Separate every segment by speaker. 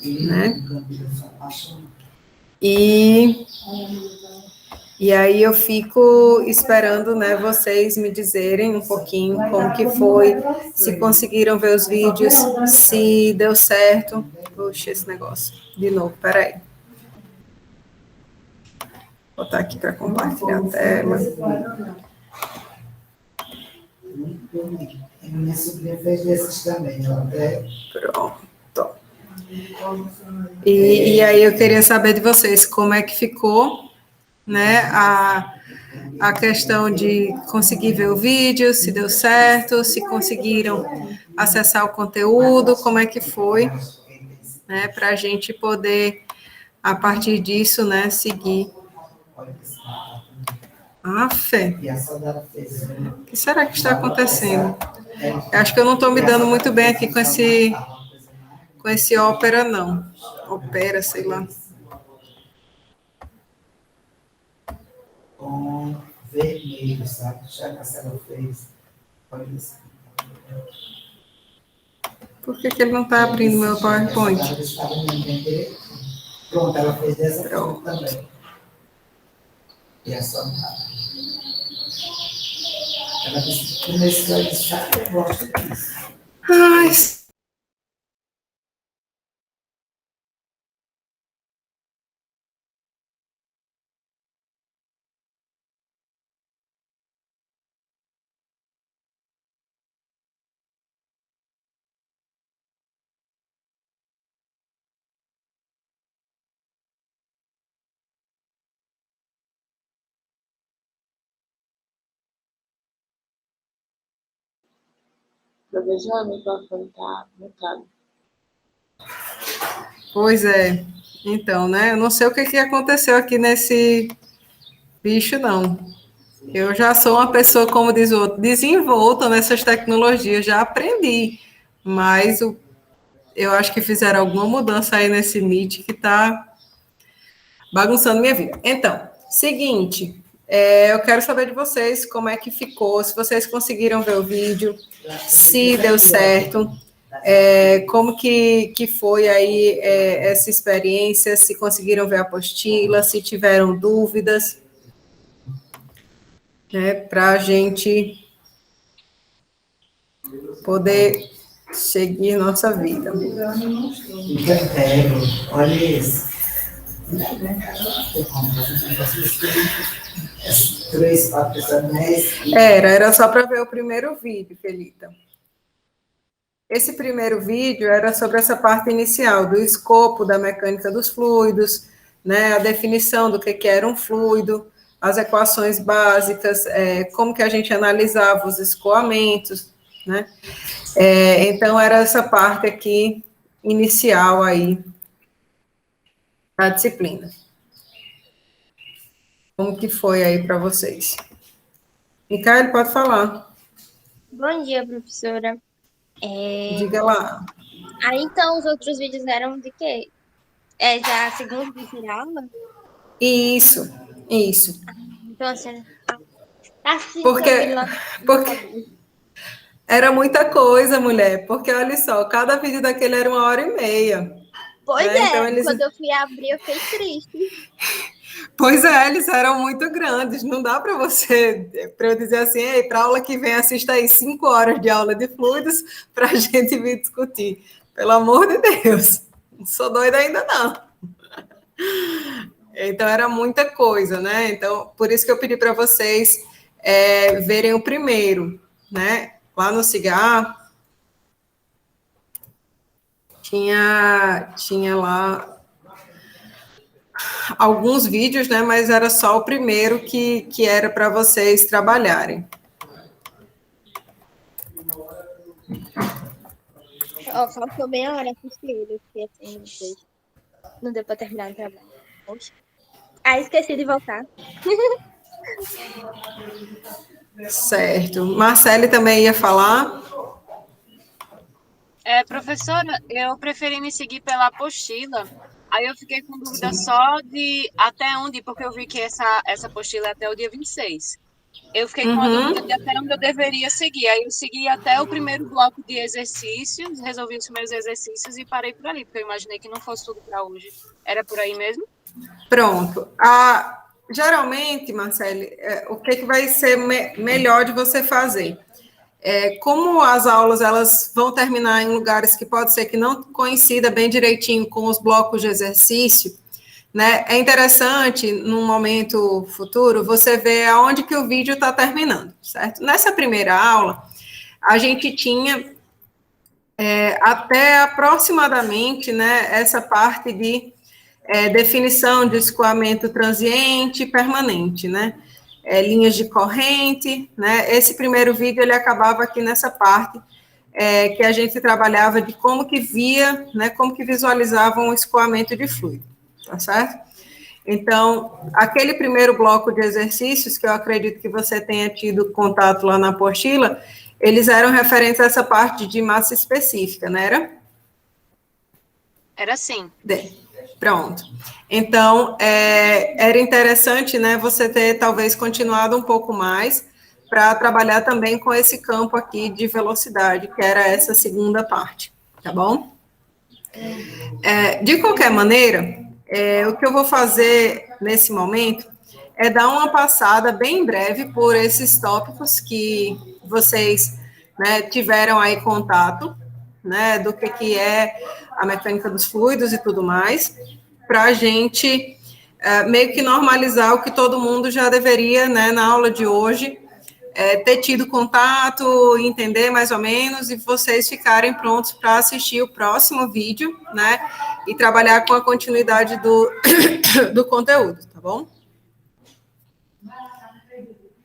Speaker 1: né? E aí eu fico esperando, né, vocês me dizerem um pouquinho como que foi, se conseguiram ver os vídeos, se deu certo. Puxa, esse negócio. De novo, peraí. Vou botar aqui para compartilhar a tela.
Speaker 2: Minha sobrinha fez desses também, até.
Speaker 1: Pronto. E aí eu queria saber de vocês como é que ficou, né, a questão de conseguir ver o vídeo, se deu certo, se conseguiram acessar o conteúdo, como é que foi, né, para a gente poder, a partir disso, né, seguir. Fé. O que será que está acontecendo? Eu acho que eu não estou me dando muito bem aqui com esse Opera, não. Opera, sei lá.
Speaker 2: Com vermelho, sabe? Já que a Marcela fez. Olha isso.
Speaker 1: Por que ele não está abrindo meu PowerPoint?
Speaker 2: Pronto, ela fez dessa forma também. E é só nada. Ela disse que começou a deixar, eu gosto disso.
Speaker 1: Ai,
Speaker 3: Professor, o microfone está mutado.
Speaker 1: pois é. Então, né? Eu não sei o que aconteceu aqui nesse bicho, não. Eu já sou uma pessoa, como diz o outro, desenvolta nessas tecnologias, já aprendi. Mas eu acho que fizeram alguma mudança aí nesse Meet que está bagunçando minha vida. Então, seguinte, eu quero saber de vocês como é que ficou, se vocês conseguiram ver o vídeo, se deu certo, como que foi aí essa experiência, se conseguiram ver a apostila, se tiveram dúvidas, né, para a gente poder seguir nossa vida.
Speaker 2: Olha isso.
Speaker 1: Era só para ver o primeiro vídeo, Felita. Esse primeiro vídeo era sobre essa parte inicial, do escopo da mecânica dos fluidos, né, a definição do que era um fluido, as equações básicas, como que a gente analisava os escoamentos, né? Então, era essa parte aqui inicial aí da disciplina. Como que foi aí para vocês? Micael, pode falar.
Speaker 4: Bom dia, professora.
Speaker 1: Diga lá.
Speaker 4: Então, os outros vídeos eram de quê? Já a segunda e terceira aula?
Speaker 1: Isso.
Speaker 4: Então, assim, assim
Speaker 1: Porque era muita coisa, mulher, porque olha só, cada vídeo daquele era 1h30.
Speaker 4: Pois
Speaker 1: né? Então,
Speaker 4: quando eu fui abrir, eu fiquei triste.
Speaker 1: Pois eles eram muito grandes, não dá para eu dizer assim, ei, para a aula que vem, assista aí 5 horas de aula de fluidos para a gente vir discutir. Pelo amor de Deus, não sou doida ainda não. Então, era muita coisa, né? Então, por isso que eu pedi para vocês verem o primeiro, né? Lá no Cigar, tinha lá alguns vídeos, né? Mas era só o primeiro que era para vocês trabalharem.
Speaker 4: Faltou meia hora assistir ele, fiquei assim, não deu para terminar o trabalho. Poxa. Esqueci de voltar.
Speaker 1: Certo. Marcele também ia falar?
Speaker 5: Professora, eu preferi me seguir pela apostila. Aí eu fiquei com dúvida só de até onde, porque eu vi que essa apostila é até o dia 26. Eu fiquei com a dúvida de até onde eu deveria seguir. Aí eu segui até o primeiro bloco de exercícios, resolvi os meus exercícios e parei por ali, porque eu imaginei que não fosse tudo para hoje. Era por aí mesmo?
Speaker 1: Pronto. Geralmente, Marcele, o que vai ser melhor de você fazer? Como as aulas elas vão terminar em lugares que pode ser que não coincida bem direitinho com os blocos de exercício, né? É interessante, num momento futuro, você ver aonde que o vídeo está terminando, certo? Nessa primeira aula, a gente tinha até aproximadamente, né, essa parte de definição de escoamento transiente e permanente, né? Linhas de corrente, né? Esse primeiro vídeo, ele acabava aqui nessa parte, que a gente trabalhava de como que via, né, como que visualizava um escoamento de fluido, tá certo? Então, aquele primeiro bloco de exercícios, que eu acredito que você tenha tido contato lá na apostila, eles eram referentes a essa parte de massa específica, não era?
Speaker 5: Era sim.
Speaker 1: Pronto. Então, era interessante, né, você ter talvez continuado um pouco mais para trabalhar também com esse campo aqui de velocidade, que era essa segunda parte, tá bom? De qualquer maneira, o que eu vou fazer nesse momento é dar uma passada bem breve por esses tópicos que vocês, né, tiveram aí contato, né, do que é a mecânica dos fluidos e tudo mais, para a gente meio que normalizar o que todo mundo já deveria, né, na aula de hoje, ter tido contato, entender mais ou menos, e vocês ficarem prontos para assistir o próximo vídeo, né, e trabalhar com a continuidade do conteúdo, tá bom?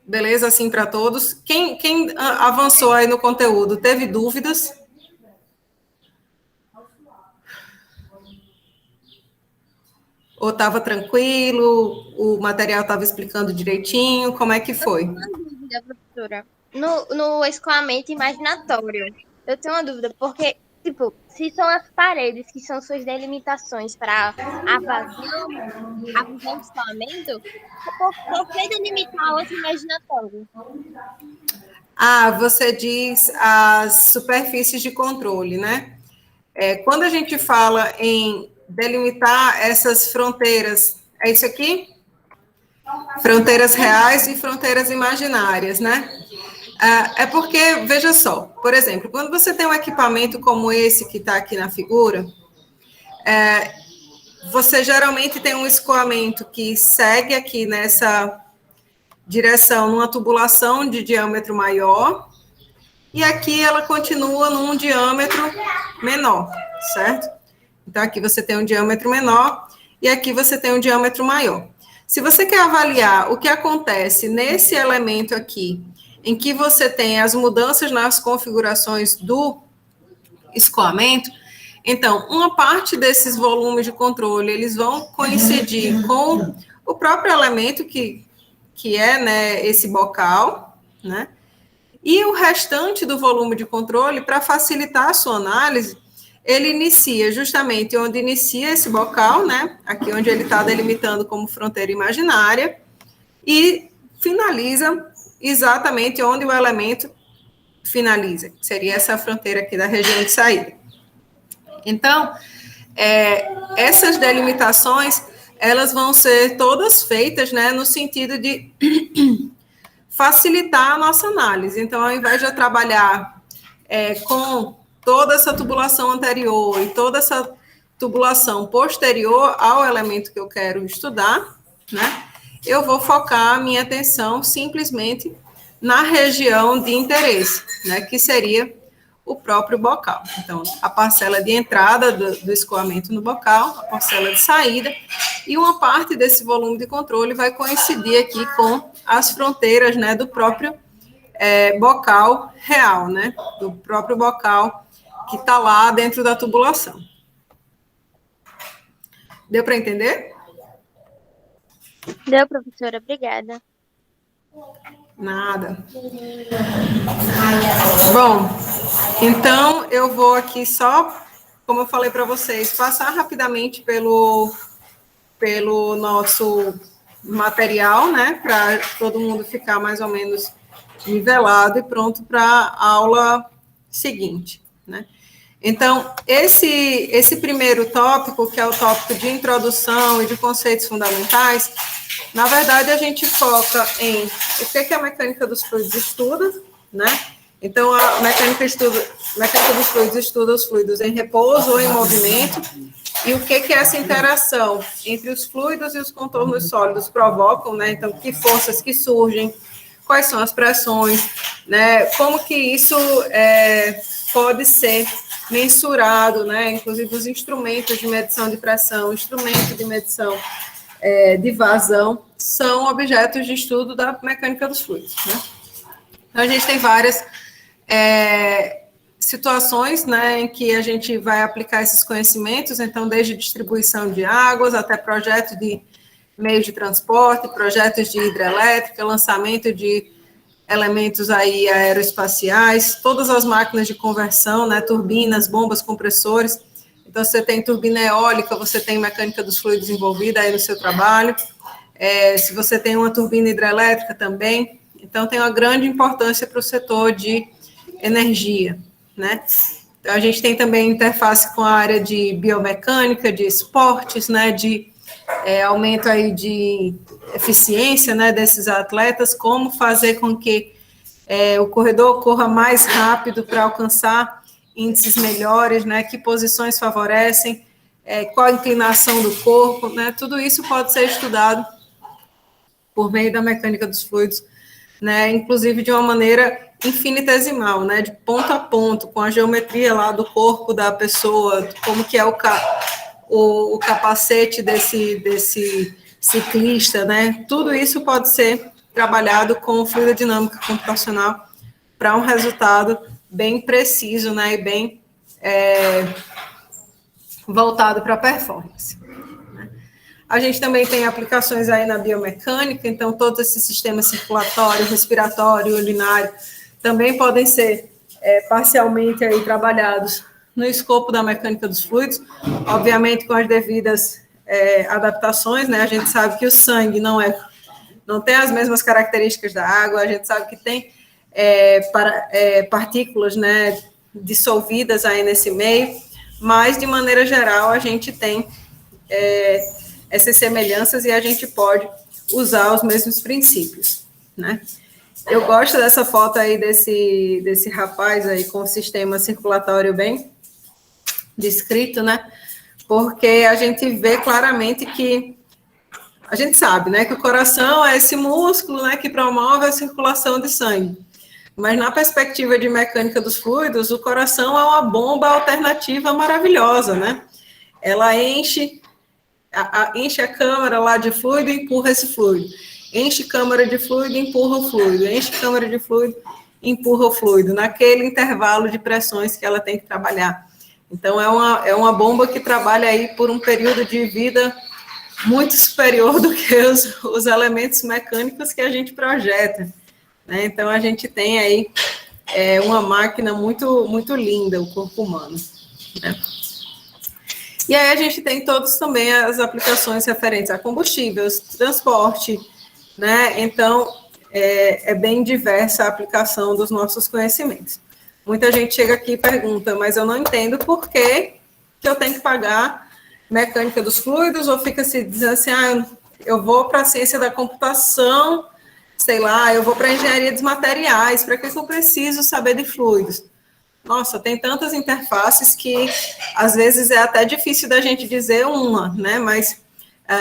Speaker 1: Beleza, assim, para todos. Quem avançou aí no conteúdo, teve dúvidas? Ou estava tranquilo, o material estava explicando direitinho, como é que foi?
Speaker 4: Eu tenho uma dúvida, professora. No escoamento imaginatório, eu tenho uma dúvida, porque, tipo, se são as paredes que são suas delimitações para a vazão do escoamento, por que delimitar outro imaginatório?
Speaker 1: Você diz as superfícies de controle, né? Quando a gente fala em delimitar essas fronteiras, é isso aqui? Fronteiras reais e fronteiras imaginárias, né? É porque, veja só, por exemplo, quando você tem um equipamento como esse que está aqui na figura, você geralmente tem um escoamento que segue aqui nessa direção, numa tubulação de diâmetro maior, e aqui ela continua num diâmetro menor, certo? Então, aqui você tem um diâmetro menor e aqui você tem um diâmetro maior. Se você quer avaliar o que acontece nesse elemento aqui, em que você tem as mudanças nas configurações do escoamento, então, uma parte desses volumes de controle, eles vão coincidir com o próprio elemento que é, né, esse bocal, né? E o restante do volume de controle, para facilitar a sua análise, ele inicia justamente onde inicia esse bocal, né? Aqui onde ele está delimitando como fronteira imaginária, e finaliza exatamente onde o elemento finaliza, que seria essa fronteira aqui da região de saída. Então, essas delimitações, elas vão ser todas feitas, né, no sentido de facilitar a nossa análise. Então, ao invés de eu trabalhar com toda essa tubulação anterior e toda essa tubulação posterior ao elemento que eu quero estudar, né, eu vou focar a minha atenção simplesmente na região de interesse, né, que seria o próprio bocal. Então, a parcela de entrada do escoamento no bocal, a parcela de saída, e uma parte desse volume de controle vai coincidir aqui com as fronteiras, né, do próprio bocal real, né, do próprio bocal que está lá dentro da tubulação. Deu para entender?
Speaker 4: Deu, professora, obrigada.
Speaker 1: Nada. Bom, então eu vou aqui só, como eu falei para vocês, passar rapidamente pelo nosso material, né, para todo mundo ficar mais ou menos nivelado e pronto para a aula seguinte, né? Então, esse primeiro tópico, que é o tópico de introdução e de conceitos fundamentais, na verdade, a gente foca em o que a mecânica dos fluidos estuda, né? Então, a mecânica dos fluidos estuda os fluidos em repouso ou em movimento, e o que essa interação entre os fluidos e os contornos sólidos provocam, né? Então, que forças que surgem, quais são as pressões, né? Como que isso pode ser mensurado, né? Inclusive os instrumentos de medição de pressão, instrumentos de medição de vazão, são objetos de estudo da mecânica dos fluidos, né? Então, a gente tem várias situações, né, em que a gente vai aplicar esses conhecimentos, então, desde distribuição de águas até projetos de meios de transporte, projetos de hidrelétrica, lançamento de elementos aí aeroespaciais, todas as máquinas de conversão, né, turbinas, bombas, compressores. Então, você tem turbina eólica, você tem mecânica dos fluidos envolvida aí no seu trabalho. Se você tem uma turbina hidrelétrica também, então tem uma grande importância para o setor de energia, né? Então, a gente tem também interface com a área de biomecânica, de esportes, né, de aumento aí de eficiência, né, desses atletas, como fazer com que o corredor corra mais rápido para alcançar índices melhores, né, que posições favorecem, qual a inclinação do corpo, né, tudo isso pode ser estudado por meio da mecânica dos fluidos, né, inclusive de uma maneira infinitesimal, né, de ponto a ponto, com a geometria lá do corpo da pessoa, como que é o capacete desse ciclista, né, tudo isso pode ser trabalhado com fluidodinâmica computacional para um resultado bem preciso, né, e bem voltado para a performance. A gente também tem aplicações aí na biomecânica, então todos esses sistemas circulatório, respiratório, urinário, também podem ser parcialmente aí trabalhados no escopo da mecânica dos fluidos, obviamente com as devidas adaptações, né? A gente sabe que o sangue não tem as mesmas características da água, a gente sabe que tem partículas, né, dissolvidas aí nesse meio, mas de maneira geral a gente tem essas semelhanças e a gente pode usar os mesmos princípios, né? Eu gosto dessa foto aí desse rapaz aí com o sistema circulatório bem descrito, né? Porque a gente vê claramente que a gente sabe, né, que o coração é esse músculo, né, que promove a circulação de sangue. Mas na perspectiva de mecânica dos fluidos, o coração é uma bomba alternativa maravilhosa, né? Ela enche a câmara lá de fluido e empurra esse fluido. Enche câmara de fluido e empurra o fluido. Enche câmara de fluido e empurra o fluido, naquele intervalo de pressões que ela tem que trabalhar. Então, é uma bomba que trabalha aí por um período de vida muito superior do que os elementos mecânicos que a gente projeta, né? Então, a gente tem aí uma máquina muito, muito linda, o corpo humano, né? E aí a gente tem todos também as aplicações referentes a combustíveis, transporte, né? Então, é bem diversa a aplicação dos nossos conhecimentos. Muita gente chega aqui e pergunta, mas eu não entendo por que eu tenho que pagar mecânica dos fluidos, ou fica se dizendo assim, eu vou para a ciência da computação, sei lá, eu vou para a engenharia dos materiais, para que eu preciso saber de fluidos? Nossa, tem tantas interfaces que, às vezes, é até difícil da gente dizer uma, né? Mas,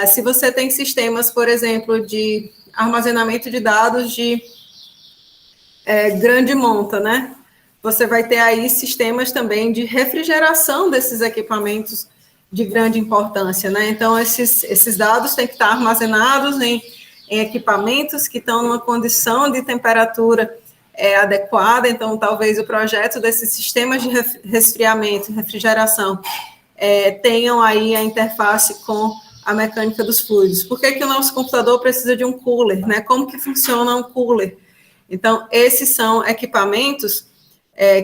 Speaker 1: se você tem sistemas, por exemplo, de armazenamento de dados de grande monta, né? Você vai ter aí sistemas também de refrigeração desses equipamentos de grande importância, né? Então, esses dados têm que estar armazenados em equipamentos que estão numa condição de temperatura adequada. Então, talvez o projeto desses sistemas de resfriamento e refrigeração tenham aí a interface com a mecânica dos fluidos. Por que o nosso computador precisa de um cooler, né? Como que funciona um cooler? Então, esses são equipamentos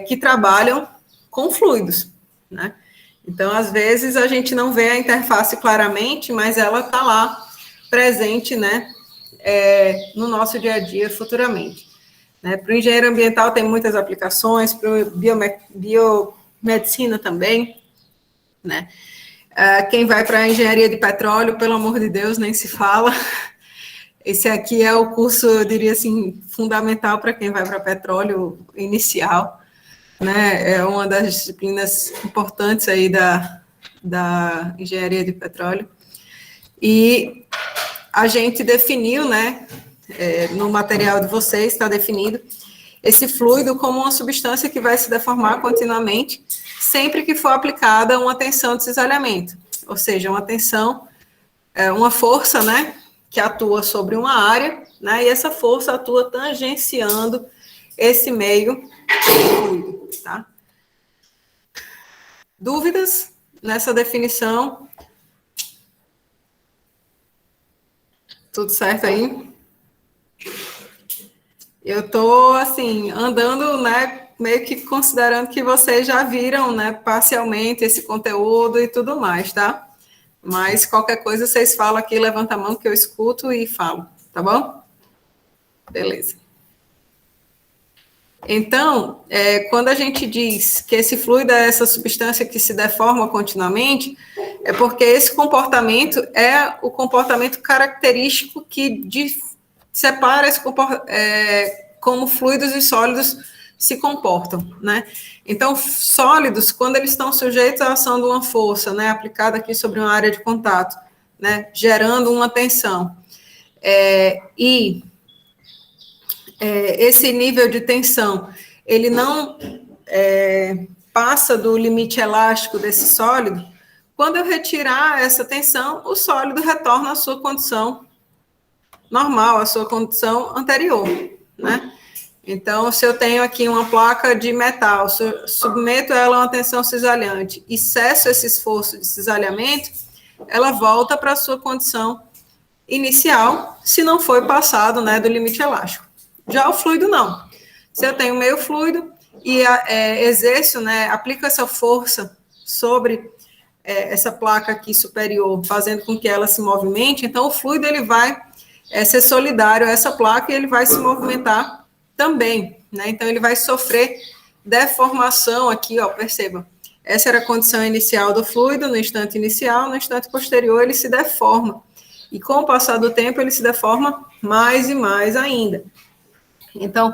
Speaker 1: que trabalham com fluidos, né? Então, às vezes, a gente não vê a interface claramente, mas ela está lá presente, né, no nosso dia a dia futuramente. Né? Para o engenheiro ambiental tem muitas aplicações, para o biomedicina também, né? Quem vai para a engenharia de petróleo, pelo amor de Deus, nem se fala. Esse aqui é o curso, eu diria assim, fundamental para quem vai para petróleo inicial, né? É uma das disciplinas importantes aí da engenharia de petróleo. E a gente definiu, né, no material de vocês está definido, esse fluido como uma substância que vai se deformar continuamente, sempre que for aplicada uma tensão de cisalhamento, ou seja, uma tensão, uma força, né, que atua sobre uma área, né, e essa força atua tangenciando esse meio fluido, tá? Dúvidas nessa definição? Tudo certo aí? Eu tô, assim, andando, né, meio que considerando que vocês já viram, né, parcialmente esse conteúdo e tudo mais, tá? Mas qualquer coisa vocês falam aqui, levanta a mão que eu escuto e falo, tá bom? Beleza. Então, quando a gente diz que esse fluido é essa substância que se deforma continuamente, é porque esse comportamento é o comportamento característico que separa como fluidos e sólidos se comportam, né? Então, sólidos, quando eles estão sujeitos à ação de uma força, né, aplicada aqui sobre uma área de contato, né, gerando uma tensão, esse nível de tensão, ele não passa do limite elástico desse sólido, quando eu retirar essa tensão, o sólido retorna à sua condição normal, à sua condição anterior, né? Então, se eu tenho aqui uma placa de metal, submeto ela a uma tensão cisalhante e cesso esse esforço de cisalhamento, ela volta para a sua condição inicial, se não foi passado, né, do limite elástico. Já o fluido, não. Se eu tenho meio fluido e exerço, né, aplico essa força sobre essa placa aqui superior, fazendo com que ela se movimente, então o fluido ele vai ser solidário a essa placa e ele vai se movimentar também, né? Então ele vai sofrer deformação aqui, ó, perceba. Essa era a condição inicial do fluido, no instante inicial, no instante posterior ele se deforma. E com o passar do tempo ele se deforma mais e mais ainda. Então,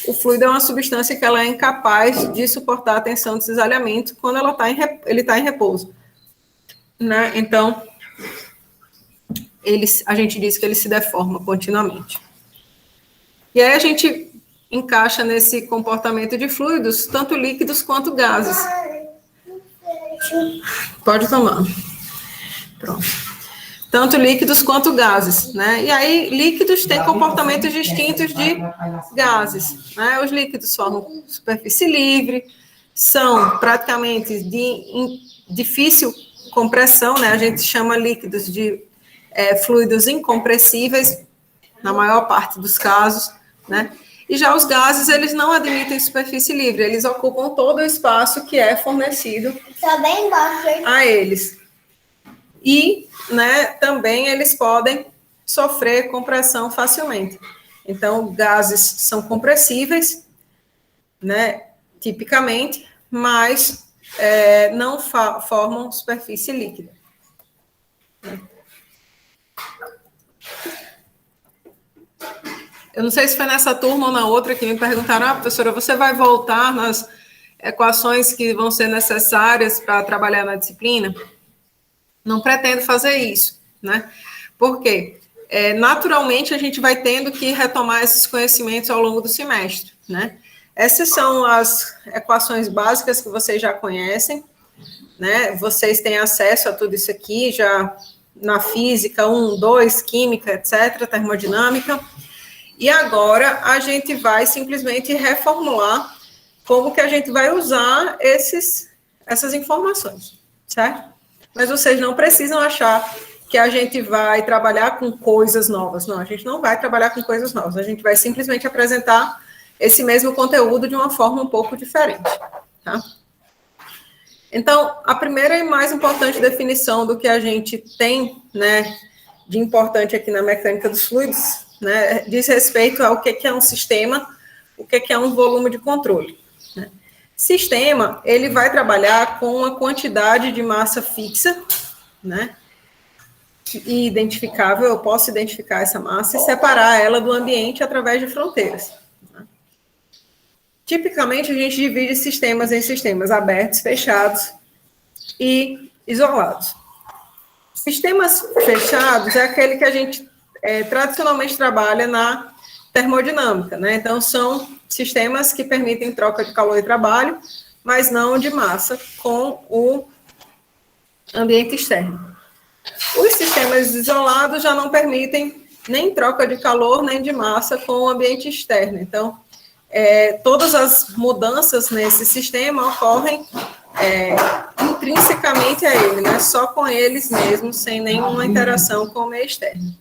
Speaker 1: o fluido é uma substância que ela é incapaz de suportar a tensão de cisalhamento quando ele está em repouso, né? Então, a gente diz que ele se deforma continuamente. E aí a gente encaixa nesse comportamento de fluidos, tanto líquidos quanto gases. Pode tomar. Pronto. Tanto líquidos quanto gases, né? E aí, líquidos têm comportamentos distintos de gases, né? Os líquidos formam superfície livre, são praticamente de difícil compressão, né? A gente chama líquidos de fluidos incompressíveis, na maior parte dos casos, né? E já os gases, eles não admitem superfície livre, eles ocupam todo o espaço que é fornecido a eles. E, né, também eles podem sofrer compressão facilmente. Então, gases são compressíveis, né, tipicamente, mas não formam superfície líquida. Eu não sei se foi nessa turma ou na outra que me perguntaram, professora, você vai voltar nas equações que vão ser necessárias para trabalhar na disciplina? Não pretendo fazer isso, né? Por quê? Naturalmente, a gente vai tendo que retomar esses conhecimentos ao longo do semestre, né? Essas são as equações básicas que vocês já conhecem, né? Vocês têm acesso a tudo isso aqui, já na física 1, 2, química, etc., termodinâmica. E agora a gente vai simplesmente reformular como que a gente vai usar essas informações, certo? Mas vocês não precisam achar que a gente vai trabalhar com coisas novas. Não, a gente não vai trabalhar com coisas novas. A gente vai simplesmente apresentar esse mesmo conteúdo de uma forma um pouco diferente, tá? Então, a primeira e mais importante definição do que a gente tem, né, de importante aqui na mecânica dos fluidos, né, diz respeito ao que é um sistema, o que é um volume de controle. Né? Sistema, ele vai trabalhar com uma quantidade de massa fixa, né, e identificável, eu posso identificar essa massa e separar ela do ambiente através de fronteiras. Né? Tipicamente, a gente divide sistemas em sistemas abertos, fechados e isolados. Sistemas fechados é aquele que a gente tradicionalmente trabalha na termodinâmica, né? Então, são sistemas que permitem troca de calor e trabalho, mas não de massa com o ambiente externo. Os sistemas isolados já não permitem nem troca de calor, nem de massa com o ambiente externo. Então, todas as mudanças nesse sistema ocorrem intrinsecamente a ele, né? Só com eles mesmos, sem nenhuma interação com o meio externo.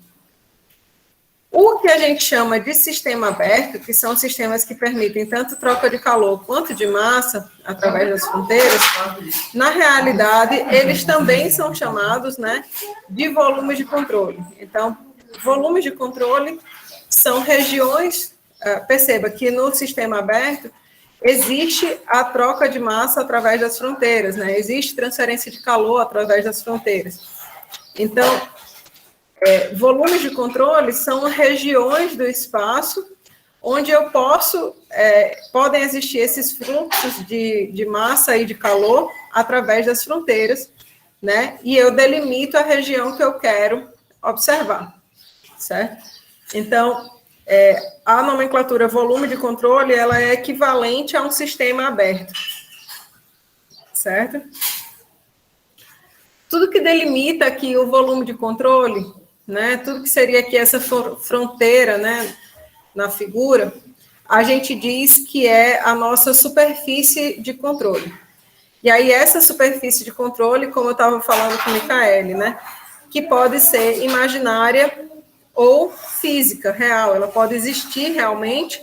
Speaker 1: O que a gente chama de sistema aberto, que são sistemas que permitem tanto troca de calor quanto de massa através das fronteiras, na realidade, eles também são chamados, né, de volumes de controle. Então, volumes de controle são regiões, perceba que no sistema aberto existe a troca de massa através das fronteiras, né, existe transferência de calor através das fronteiras. Então, volumes de controle são regiões do espaço onde eu podem existir esses fluxos de massa e de calor através das fronteiras, né? E eu delimito a região que eu quero observar, certo? Então, a nomenclatura volume de controle, ela é equivalente a um sistema aberto, certo? Tudo que delimita aqui o volume de controle, né, tudo que seria aqui essa fronteira, né, na figura, a gente diz que é a nossa superfície de controle. E aí essa superfície de controle, como eu estava falando com o Micaele, né, que pode ser imaginária ou física, real, ela pode existir realmente,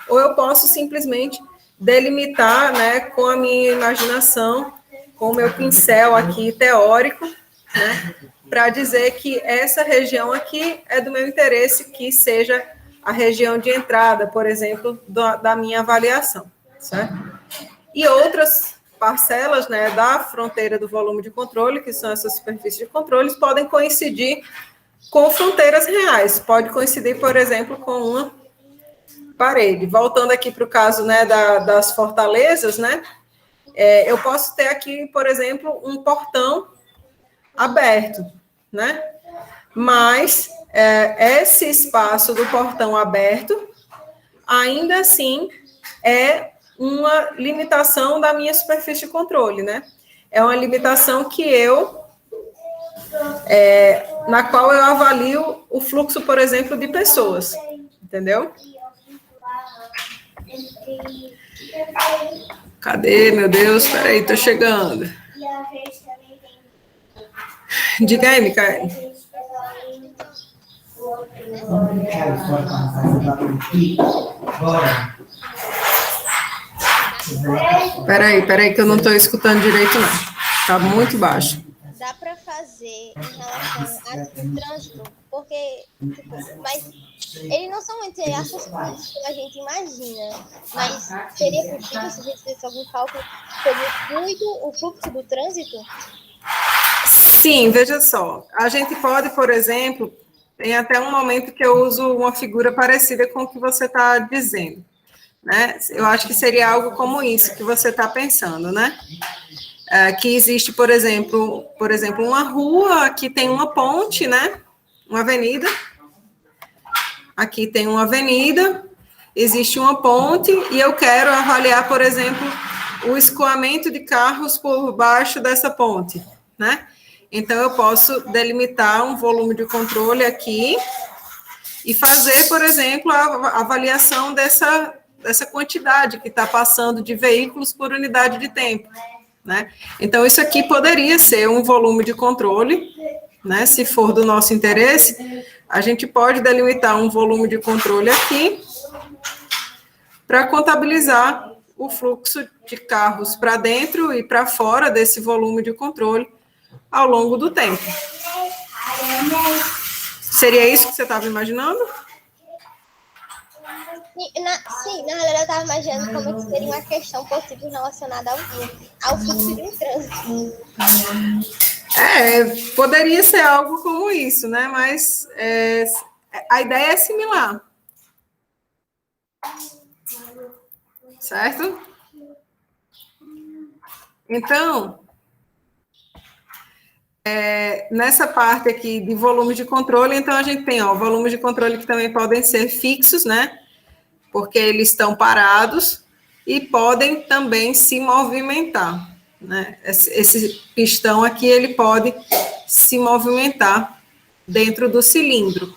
Speaker 1: ou eu posso simplesmente delimitar, né, com a minha imaginação, com o meu pincel aqui teórico, né, para dizer que essa região aqui é do meu interesse, que seja a região de entrada, por exemplo, da minha avaliação, certo? E outras parcelas, né, da fronteira do volume de controle, que são essas superfícies de controles, podem coincidir com fronteiras reais, pode coincidir, por exemplo, com uma parede. Voltando aqui para o caso, né, das fortalezas, né, eu posso ter aqui, por exemplo, um portão aberto, né? Mas esse espaço do portão aberto, ainda assim, é uma limitação da minha superfície de controle, né? É uma limitação que na qual eu avalio o fluxo, por exemplo, de pessoas, entendeu? Cadê, meu Deus? Espera aí, tô chegando. Diga aí, Micaele. Peraí, que eu não estou escutando direito, não. Tá muito baixo.
Speaker 4: Dá para fazer em relação ao trânsito, porque, tipo, mas eles não são entre aspas coisas que a gente imagina, mas seria possível se a gente fizesse algum cálculo sobre o fluxo do trânsito?
Speaker 1: Sim, veja só, a gente pode, por exemplo, tem até um momento que eu uso uma figura parecida com o que você está dizendo, né? Eu acho que seria algo como isso que você está pensando, né? Que existe, por exemplo, uma rua, que tem uma ponte, né? Uma avenida. Aqui tem uma avenida, existe uma ponte, e eu quero avaliar, por exemplo, o escoamento de carros por baixo dessa ponte, né? Então, eu posso delimitar um volume de controle aqui e fazer, por exemplo, a avaliação dessa quantidade que está passando de veículos por unidade de tempo, né? Então, isso aqui poderia ser um volume de controle, né? Se for do nosso interesse, a gente pode delimitar um volume de controle aqui para contabilizar o fluxo de carros para dentro e para fora desse volume de controle ao longo do tempo. Seria isso que você estava imaginando?
Speaker 4: Sim, na realidade eu estava imaginando como é que seria uma questão possível relacionada ao fluxo de um trânsito.
Speaker 1: Poderia ser algo como isso, né? Mas a ideia é similar. Certo? Então, nessa parte aqui de volume de controle, então a gente tem, volumes de controle que também podem ser fixos, né? Porque eles estão parados e podem também se movimentar, né? Esse pistão aqui, ele pode se movimentar dentro do cilindro,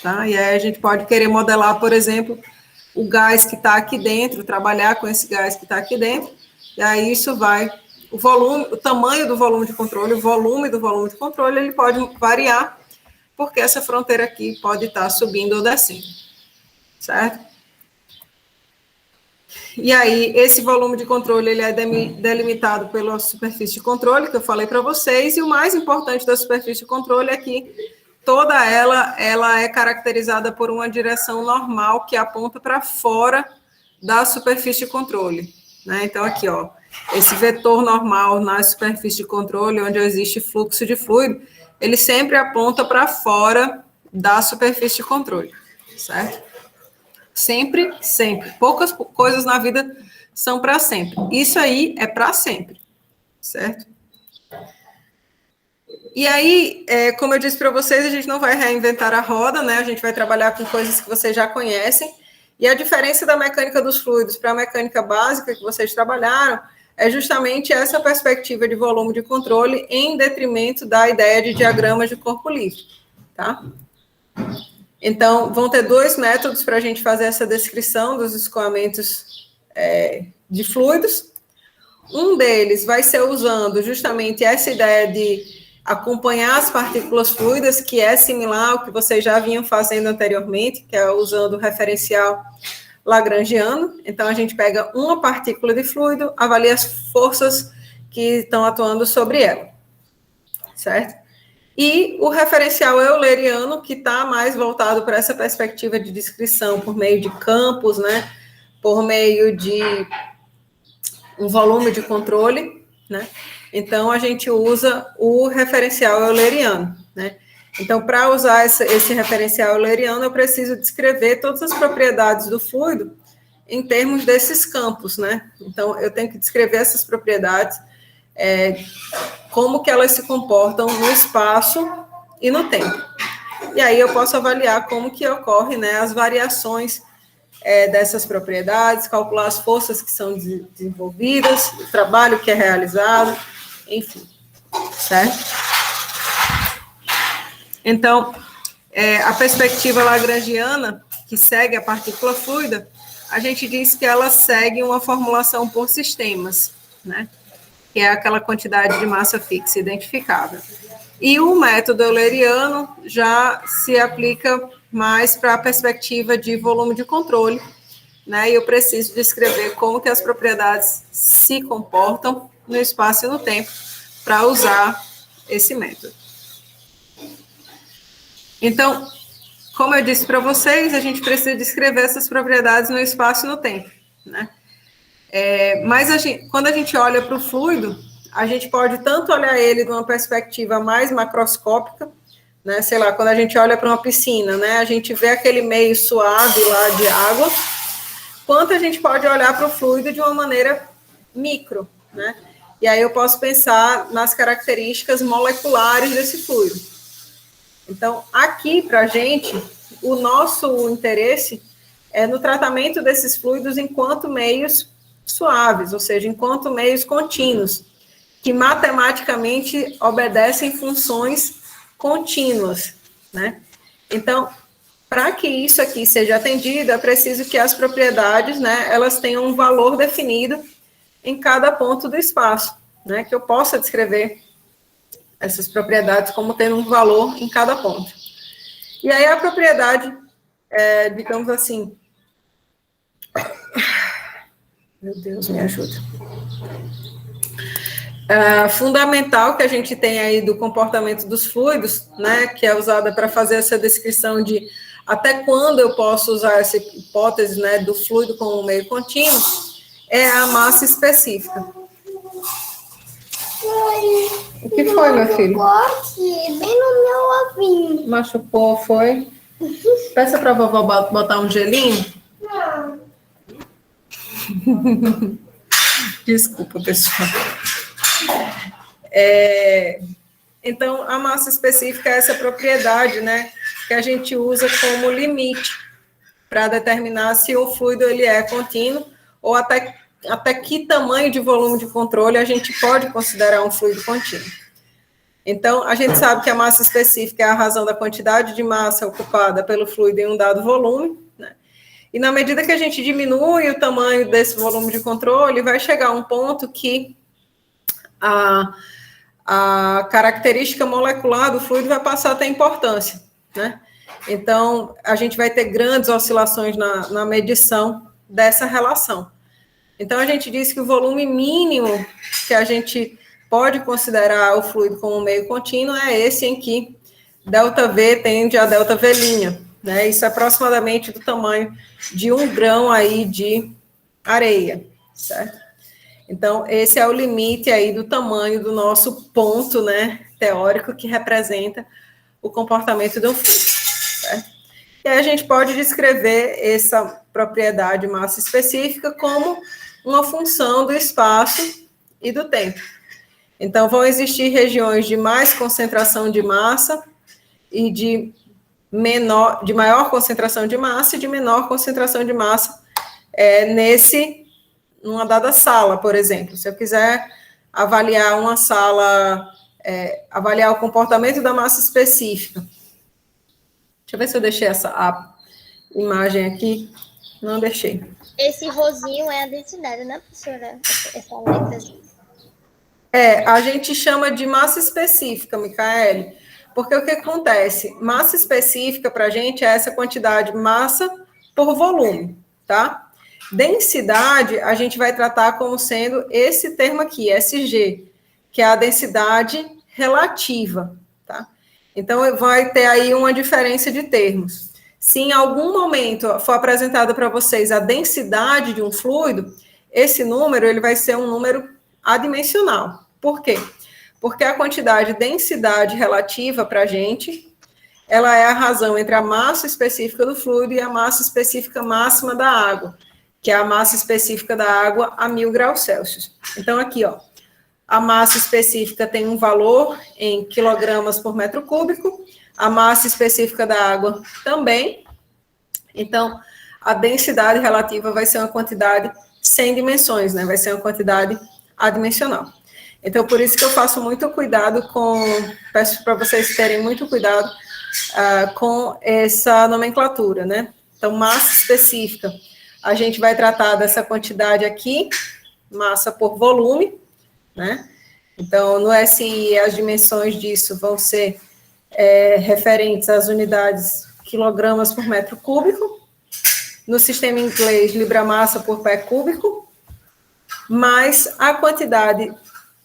Speaker 1: tá? E aí a gente pode querer modelar, por exemplo, o gás que está aqui dentro, trabalhar com esse gás que está aqui dentro, e aí isso vai, o volume, o tamanho do volume de controle, o volume do volume de controle, ele pode variar, porque essa fronteira aqui pode estar subindo ou descendo, certo? E aí, esse volume de controle, ele é delimitado pela superfície de controle, que eu falei para vocês, e o mais importante da superfície de controle é que toda ela é caracterizada por uma direção normal que aponta para fora da superfície de controle, né? Então, aqui, esse vetor normal na superfície de controle, onde existe fluxo de fluido, ele sempre aponta para fora da superfície de controle, certo? Sempre, sempre. Poucas coisas na vida são para sempre. Isso aí é para sempre, certo? E aí, como eu disse para vocês, a gente não vai reinventar a roda, né? A gente vai trabalhar com coisas que vocês já conhecem. E a diferença da mecânica dos fluidos para a mecânica básica que vocês trabalharam é justamente essa perspectiva de volume de controle em detrimento da ideia de diagramas de corpo livre, tá? Então, vão ter dois métodos para a gente fazer essa descrição dos escoamentos de fluidos. Um deles vai ser usando justamente essa ideia de acompanhar as partículas fluidas, que é similar ao que vocês já vinham fazendo anteriormente, que é usando o referencial lagrangiano. Então, a gente pega uma partícula de fluido, avalia as forças que estão atuando sobre ela, certo? E o referencial euleriano, que está mais voltado para essa perspectiva de descrição por meio de campos, né? Por meio de um volume de controle, né? Então, a gente usa o referencial euleriano, né? Então, para usar esse referencial euleriano, eu preciso descrever todas as propriedades do fluido em termos desses campos, né? Então, eu tenho que descrever essas propriedades, como que elas se comportam no espaço e no tempo. E aí eu posso avaliar como que ocorrem, né, as variações dessas propriedades, calcular as forças que são desenvolvidas, o trabalho que é realizado, enfim, certo? Então, a perspectiva lagrangiana, que segue a partícula fluida, a gente diz que ela segue uma formulação por sistemas, né? Que é aquela quantidade de massa fixa identificável. E o método euleriano já se aplica mais para a perspectiva de volume de controle, né? E eu preciso descrever como que as propriedades se comportam no espaço e no tempo para usar esse método. Então, como eu disse para vocês, a gente precisa descrever essas propriedades no espaço e no tempo, né? Mas quando a gente olha para o fluido, a gente pode tanto olhar ele de uma perspectiva mais macroscópica, né? Sei lá, quando a gente olha para uma piscina, né? A gente vê aquele meio suave lá de água, quanto a gente pode olhar para o fluido de uma maneira micro, né? E aí eu posso pensar nas características moleculares desse fluido. Então, aqui, para a gente, o nosso interesse é no tratamento desses fluidos enquanto meios suaves, ou seja, enquanto meios contínuos, que matematicamente obedecem funções contínuas, né? Então, para que isso aqui seja atendido, é preciso que as propriedades, né, elas tenham um valor definido em cada ponto do espaço, né, que eu possa descrever essas propriedades como tendo um valor em cada ponto. E aí a propriedade, digamos assim, meu Deus, me ajuda. fundamental que a gente tem aí do comportamento dos fluidos, né, que é usada para fazer essa descrição de até quando eu posso usar essa hipótese, né, do fluido como meio contínuo, é a massa específica. O que foi, meu filho?
Speaker 6: Aqui, bem no meu ovinho.
Speaker 1: Machucou, foi? Peça para a vovó botar um gelinho.
Speaker 6: Não.
Speaker 1: Desculpa, pessoal. Então, a massa específica é essa propriedade, né, que a gente usa como limite para determinar se o fluido ele é contínuo ou até que tamanho de volume de controle a gente pode considerar um fluido contínuo. Então, a gente sabe que a massa específica é a razão da quantidade de massa ocupada pelo fluido em um dado volume, né? E na medida que a gente diminui o tamanho desse volume de controle, vai chegar a um ponto que a característica molecular do fluido vai passar a ter importância, né? Então, a gente vai ter grandes oscilações na medição dessa relação. Então, a gente diz que o volume mínimo que a gente pode considerar o fluido como meio contínuo é esse em que ΔV tende a ΔV', né? Isso é aproximadamente do tamanho de 1 grão aí de areia, certo? Então, esse é o limite aí do tamanho do nosso ponto, né, teórico que representa o comportamento do fluido, certo? E aí a gente pode descrever essa propriedade massa específica como uma função do espaço e do tempo. Então, vão existir regiões de mais concentração de massa e de maior concentração de massa e de menor concentração de massa numa dada sala, por exemplo. Se eu quiser avaliar uma sala, avaliar o comportamento da massa específica. Deixa eu ver se eu deixei a imagem aqui. Não deixei.
Speaker 4: Esse rosinho é a densidade, né, professora? Essa letra.
Speaker 1: A gente chama de massa específica, Micaele, porque o que acontece? Massa específica para a gente é essa quantidade de massa por volume, tá? Densidade, a gente vai tratar como sendo esse termo aqui, SG, que é a densidade relativa, tá? Então, vai ter aí uma diferença de termos. Se em algum momento for apresentado para vocês a densidade de um fluido, esse número ele vai ser um número adimensional. Por quê? Porque a quantidade de densidade relativa para a gente, ela é a razão entre a massa específica do fluido e a massa específica máxima da água, que é a massa específica da água a 1000 graus Celsius. Então, aqui, ó, a massa específica tem um valor em quilogramas por metro cúbico, a massa específica da água também. Então, a densidade relativa vai ser uma quantidade sem dimensões, né? Vai ser uma quantidade adimensional. Então, por isso que eu faço muito cuidado peço para vocês terem muito cuidado com essa nomenclatura, né? Então, massa específica, a gente vai tratar dessa quantidade aqui, massa por volume, né? Então, no SI, as dimensões disso vão ser referentes às unidades quilogramas por metro cúbico. No sistema inglês, libra-massa por pé cúbico. Mas a quantidade,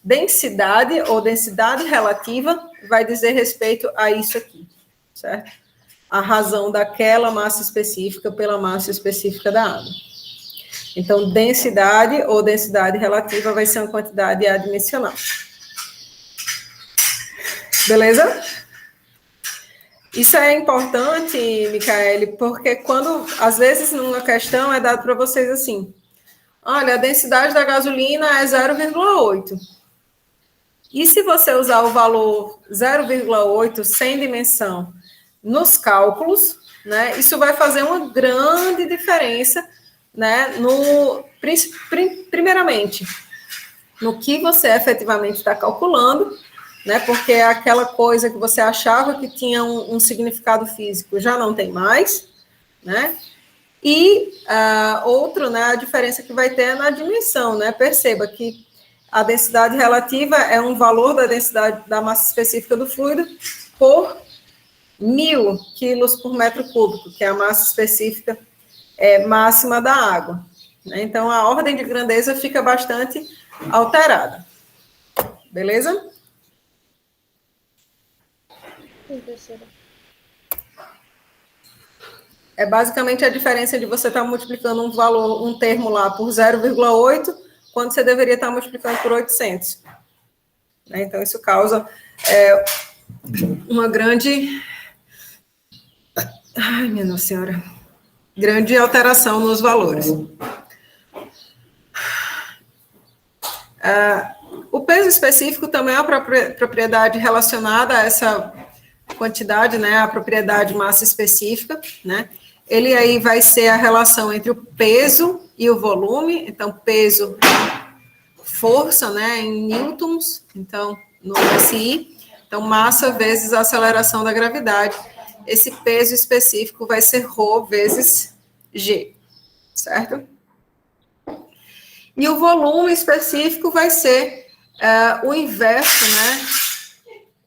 Speaker 1: densidade ou densidade relativa vai dizer respeito a isso aqui, certo? A razão daquela massa específica pela massa específica da água. Então, densidade ou densidade relativa vai ser uma quantidade adimensional. Beleza? Isso é importante, Micaele, porque às vezes, numa questão é dado para vocês assim, olha, a densidade da gasolina é 0,8. E se você usar o valor 0,8 sem dimensão nos cálculos, né, isso vai fazer uma grande diferença, né, primeiramente, no que você efetivamente está calculando, né, porque aquela coisa que você achava que tinha um significado físico já não tem mais, né, e outro, né, a diferença que vai ter é na dimensão, né, perceba que a densidade relativa é um valor da densidade da massa específica do fluido por 1000 quilos por metro cúbico, que é a massa específica máxima da água, né, então a ordem de grandeza fica bastante alterada. Beleza?
Speaker 4: Sim, professora.
Speaker 1: É basicamente a diferença de você estar multiplicando um valor, um termo lá por 0,8, quando você deveria estar multiplicando por 800. Né? Então, isso causa uma grande... Ai, minha Nossa Senhora. Grande alteração nos valores. O peso específico também é uma propriedade relacionada a essa quantidade, né? A propriedade massa específica, né? Ele aí vai ser a relação entre o peso e o volume. Então, peso, força, né? Em newtons, então, no SI. Então, massa vezes a aceleração da gravidade. Esse peso específico vai ser ρ vezes G, certo? E o volume específico vai ser o inverso, né?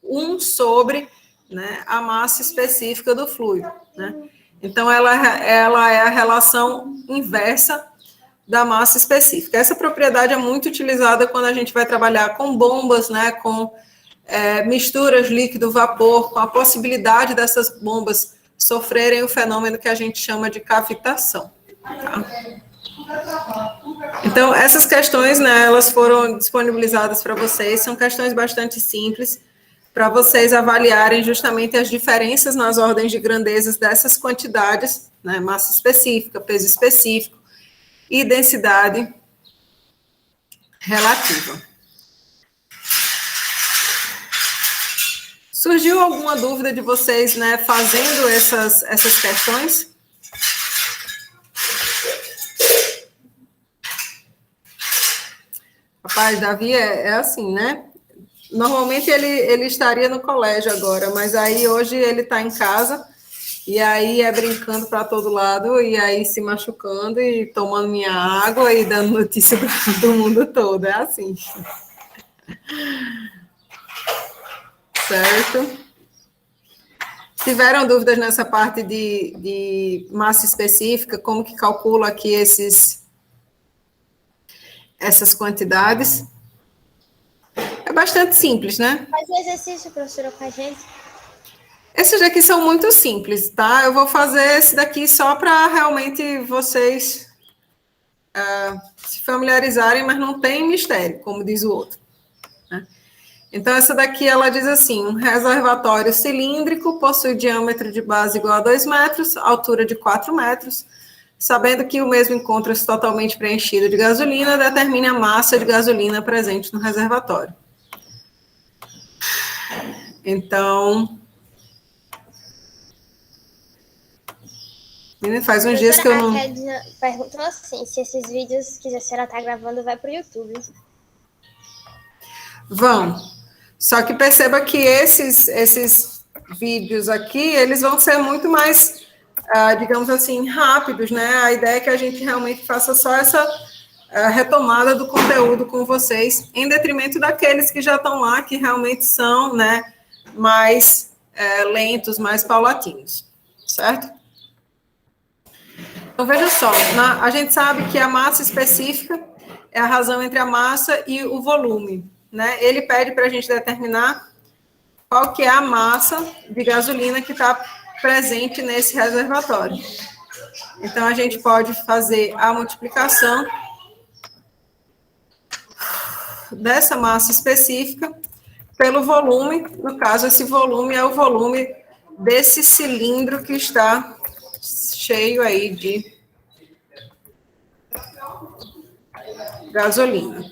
Speaker 1: 1 sobre, né, a massa específica do fluido, né? Então, ela é a relação inversa da massa específica. Essa propriedade é muito utilizada quando a gente vai trabalhar com bombas, né, com misturas líquido-vapor, com a possibilidade dessas bombas sofrerem o fenômeno que a gente chama de cavitação. Tá? Então, essas questões, né, elas foram disponibilizadas para vocês, são questões bastante simples, para vocês avaliarem justamente as diferenças nas ordens de grandezas dessas quantidades, né, massa específica, peso específico e densidade relativa. Surgiu alguma dúvida de vocês, né, fazendo essas questões? Rapaz, Davi é assim, né? Normalmente ele estaria no colégio agora, mas aí hoje ele está em casa, e aí é brincando para todo lado, e aí se machucando, e tomando minha água, e dando notícia do mundo todo, é assim. Certo? Tiveram dúvidas nessa parte de massa específica, como que calcula aqui essas quantidades? É bastante simples, né?
Speaker 4: Faz um exercício, professora, com a gente.
Speaker 1: Esses daqui são muito simples, tá? Eu vou fazer esse daqui só para realmente vocês se familiarizarem, mas não tem mistério, como diz o outro. Né? Então, essa daqui, ela diz assim, um reservatório cilíndrico possui diâmetro de base igual a 2 metros, altura de 4 metros, sabendo que o mesmo encontra-se totalmente preenchido de gasolina, determine a massa de gasolina presente no reservatório. Então, faz uns dias que eu não...
Speaker 4: Perguntam assim, se esses vídeos que a senhora está gravando vai para o YouTube.
Speaker 1: Vão. Só que perceba que esses vídeos aqui, eles vão ser muito mais, digamos assim, rápidos, né? A ideia é que a gente realmente faça só essa retomada do conteúdo com vocês, em detrimento daqueles que já estão lá, que realmente são, né, mais lentos, mais paulatinos, certo? Então, veja só, a gente sabe que a massa específica é a razão entre a massa e o volume, né? Ele pede para a gente determinar qual que é a massa de gasolina que está presente nesse reservatório. Então, a gente pode fazer a multiplicação dessa massa específica pelo volume. No caso, esse volume é o volume desse cilindro que está cheio aí de gasolina,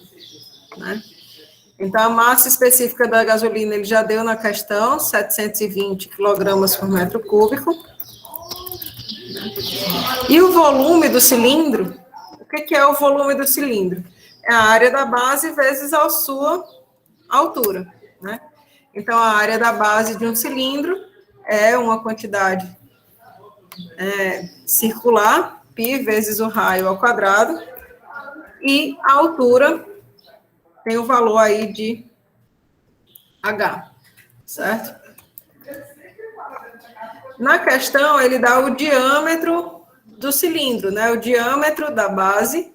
Speaker 1: né? Então, a massa específica da gasolina, ele já deu na questão, 720 quilogramas por metro cúbico. E o volume do cilindro, o que é o volume do cilindro? É a área da base vezes a sua altura, né? Então, a área da base de um cilindro é uma quantidade circular, π vezes o raio ao quadrado, e a altura tem o valor aí de H, certo? Na questão, ele dá o diâmetro do cilindro, né? O diâmetro da base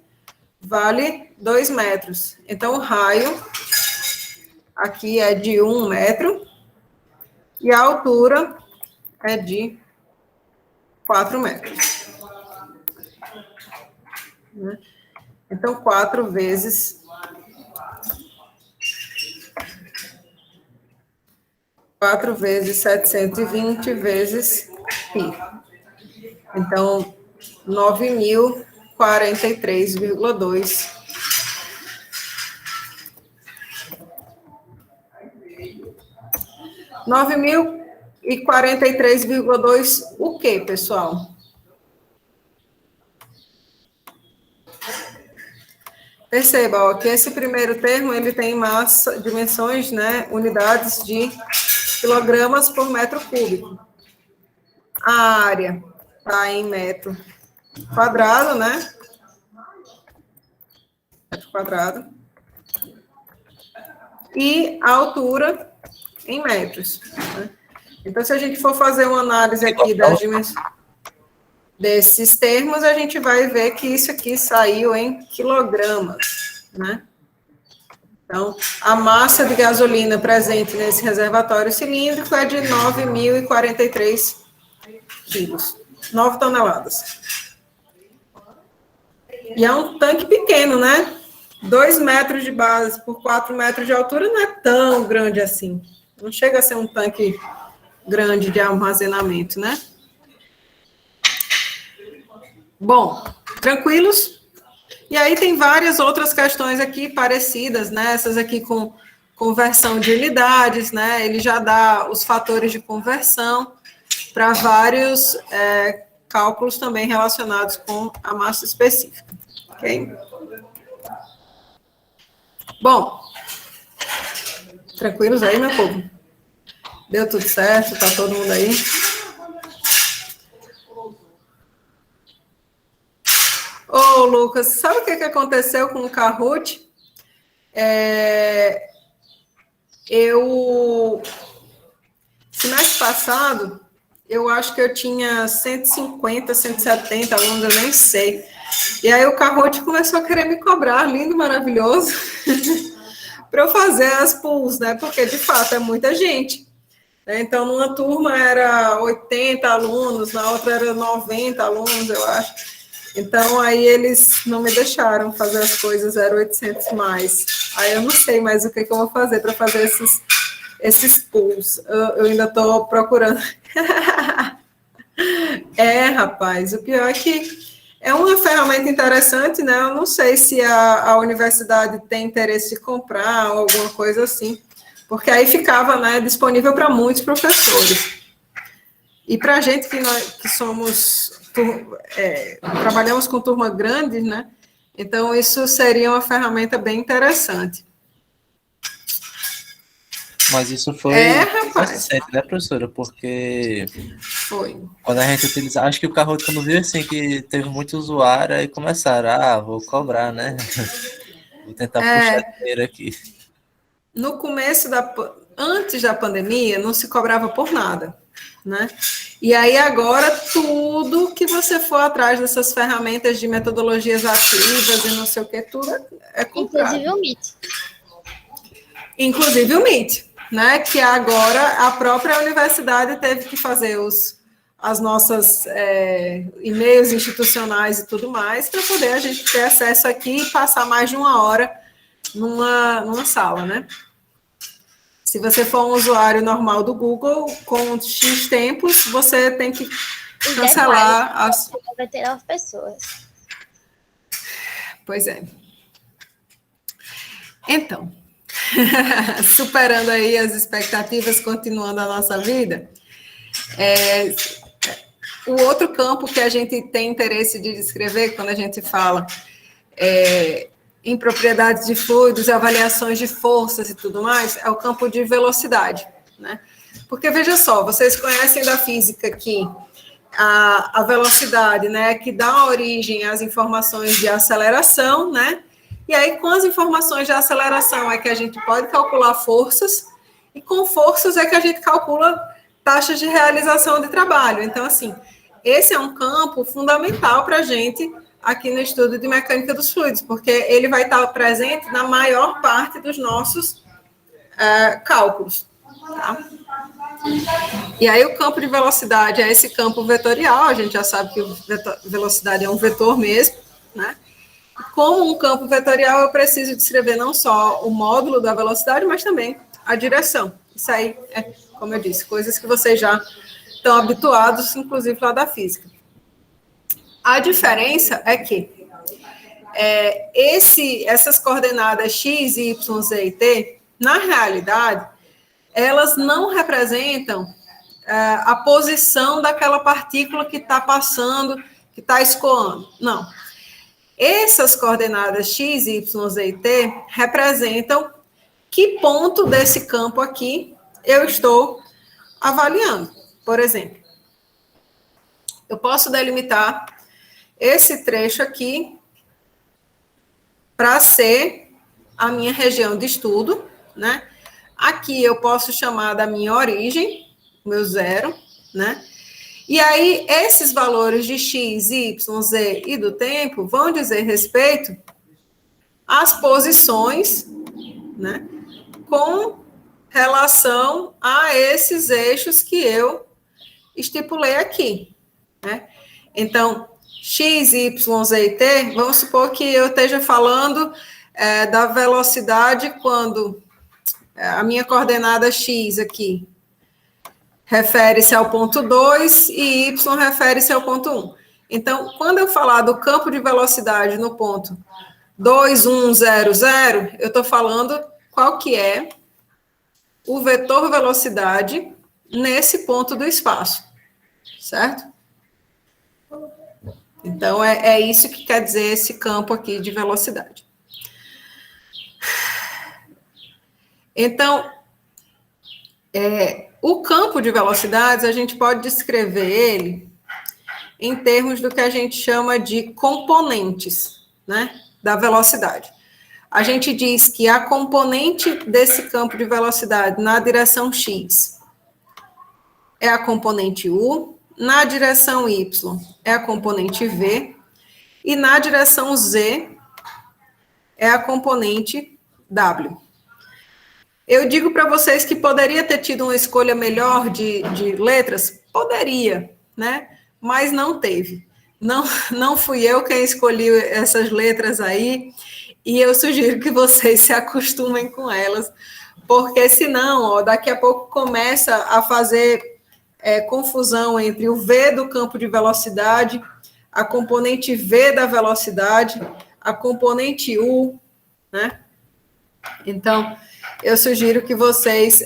Speaker 1: vale 2 metros. Então, o raio aqui é de 1 metro, e a altura é de 4 metros. Então, 4 vezes 720 vezes π. Então, 9.043,2. O quê, pessoal? Perceba, ó, que esse primeiro termo, ele tem massa, dimensões, né, unidades de quilogramas por metro cúbico. A área está em metro quadrado, né? Metro quadrado. E a altura em metros. Né? Então, se a gente for fazer uma análise aqui das dimensões desses termos, a gente vai ver que isso aqui saiu em quilogramas, né? Então, a massa de gasolina presente nesse reservatório cilíndrico é de 9.043 quilos, 9 toneladas. E é um tanque pequeno, né? 2 metros de base por 4 metros de altura não é tão grande assim. Não chega a ser um tanque grande de armazenamento, né? Bom, tranquilos? E aí tem várias outras questões aqui parecidas, né? Essas aqui com conversão de unidades, né? Ele já dá os fatores de conversão para vários cálculos também relacionados com a massa específica, ok? Bom, tranquilos aí, meu povo? Deu tudo certo? Tá todo mundo aí? Ô, Lucas, sabe o que aconteceu com o Kahoot? Semestre passado, eu acho que eu tinha 150, 170 alunos, eu nem sei. E aí o Kahoot começou a querer me cobrar, lindo, maravilhoso, para eu fazer as pools, né? Porque, de fato, é muita gente. Então, numa turma era 80 alunos, na outra era 90 alunos, eu acho. Então, aí eles não me deixaram fazer as coisas, era 800 mais. Aí eu não sei mais o que eu vou fazer para fazer esses pools. Eu ainda estou procurando. Rapaz, o pior é que é uma ferramenta interessante, né? Eu não sei se a universidade tem interesse de comprar ou alguma coisa assim, porque aí ficava, né, disponível para muitos professores. E para a gente que somos... trabalhamos com turma grande, né? Então, isso seria uma ferramenta bem interessante.
Speaker 7: Mas isso foi recente, né, professora? Porque
Speaker 1: foi.
Speaker 7: Quando a gente utiliza, acho que o Kahoot, quando viu assim, que teve muito usuário, aí começaram, vou cobrar, né? Vou tentar puxar dinheiro aqui.
Speaker 1: No começo antes da pandemia, não se cobrava por nada, né? E aí agora tudo que você for atrás dessas ferramentas de metodologias ativas e não sei o que, tudo é comprado.
Speaker 4: Inclusive o Meet.
Speaker 1: Inclusive o Meet, né? Que agora a própria universidade teve que fazer as nossas e-mails institucionais e tudo mais para poder a gente ter acesso aqui e passar mais de 1 hora numa sala, né? Se você for um usuário normal do Google, com X tempos, você tem que cancelar as...
Speaker 4: 99 pessoas.
Speaker 1: Pois é. Então, superando aí as expectativas, continuando a nossa vida, o outro campo que a gente tem interesse de descrever, quando a gente fala em propriedades de fluidos, avaliações de forças e tudo mais, é o campo de velocidade, né? Porque, veja só, vocês conhecem da física que a velocidade, né, que dá origem às informações de aceleração, né? E aí, com as informações de aceleração é que a gente pode calcular forças, e com forças é que a gente calcula taxas de realização de trabalho. Então, assim, esse é um campo fundamental para a gente aqui no estudo de mecânica dos fluidos, porque ele vai estar presente na maior parte dos nossos cálculos. Tá? E aí o campo de velocidade é esse campo vetorial, a gente já sabe que velocidade é um vetor mesmo, né? Como um campo vetorial, eu preciso descrever não só o módulo da velocidade, mas também a direção. Isso aí é, como eu disse, coisas que vocês já estão habituados, inclusive lá da física. A diferença é que essas coordenadas x, y, z e t, na realidade, elas não representam a posição daquela partícula que está passando, que está escoando. Não. Essas coordenadas x, y, z e t representam que ponto desse campo aqui eu estou avaliando. Por exemplo, eu posso delimitar esse trecho aqui para ser a minha região de estudo, né? Aqui eu posso chamar da minha origem, meu zero, né? E aí, esses valores de x, y, z e do tempo vão dizer respeito às posições, né? Com relação a esses eixos que eu estipulei aqui, né? Então, x, y, z e t, vamos supor que eu esteja falando da velocidade quando a minha coordenada x aqui refere-se ao ponto 2 e y refere-se ao ponto 1. Então, quando eu falar do campo de velocidade no ponto 2, 1, 0, 0, eu estou falando qual que é o vetor velocidade nesse ponto do espaço, certo? Então, é isso que quer dizer esse campo aqui de velocidade. Então, o campo de velocidades, a gente pode descrever ele em termos do que a gente chama de componentes, né, da velocidade. A gente diz que a componente desse campo de velocidade na direção x é a componente u, na direção y é a componente v, e na direção z é a componente w. Eu digo para vocês que poderia ter tido uma escolha melhor de letras? Poderia, né? Mas não teve. Não fui eu quem escolhi essas letras aí, e eu sugiro que vocês se acostumem com elas, porque senão, daqui a pouco começa a fazer confusão entre o V do campo de velocidade, a componente V da velocidade, a componente U, né? Então, eu sugiro que vocês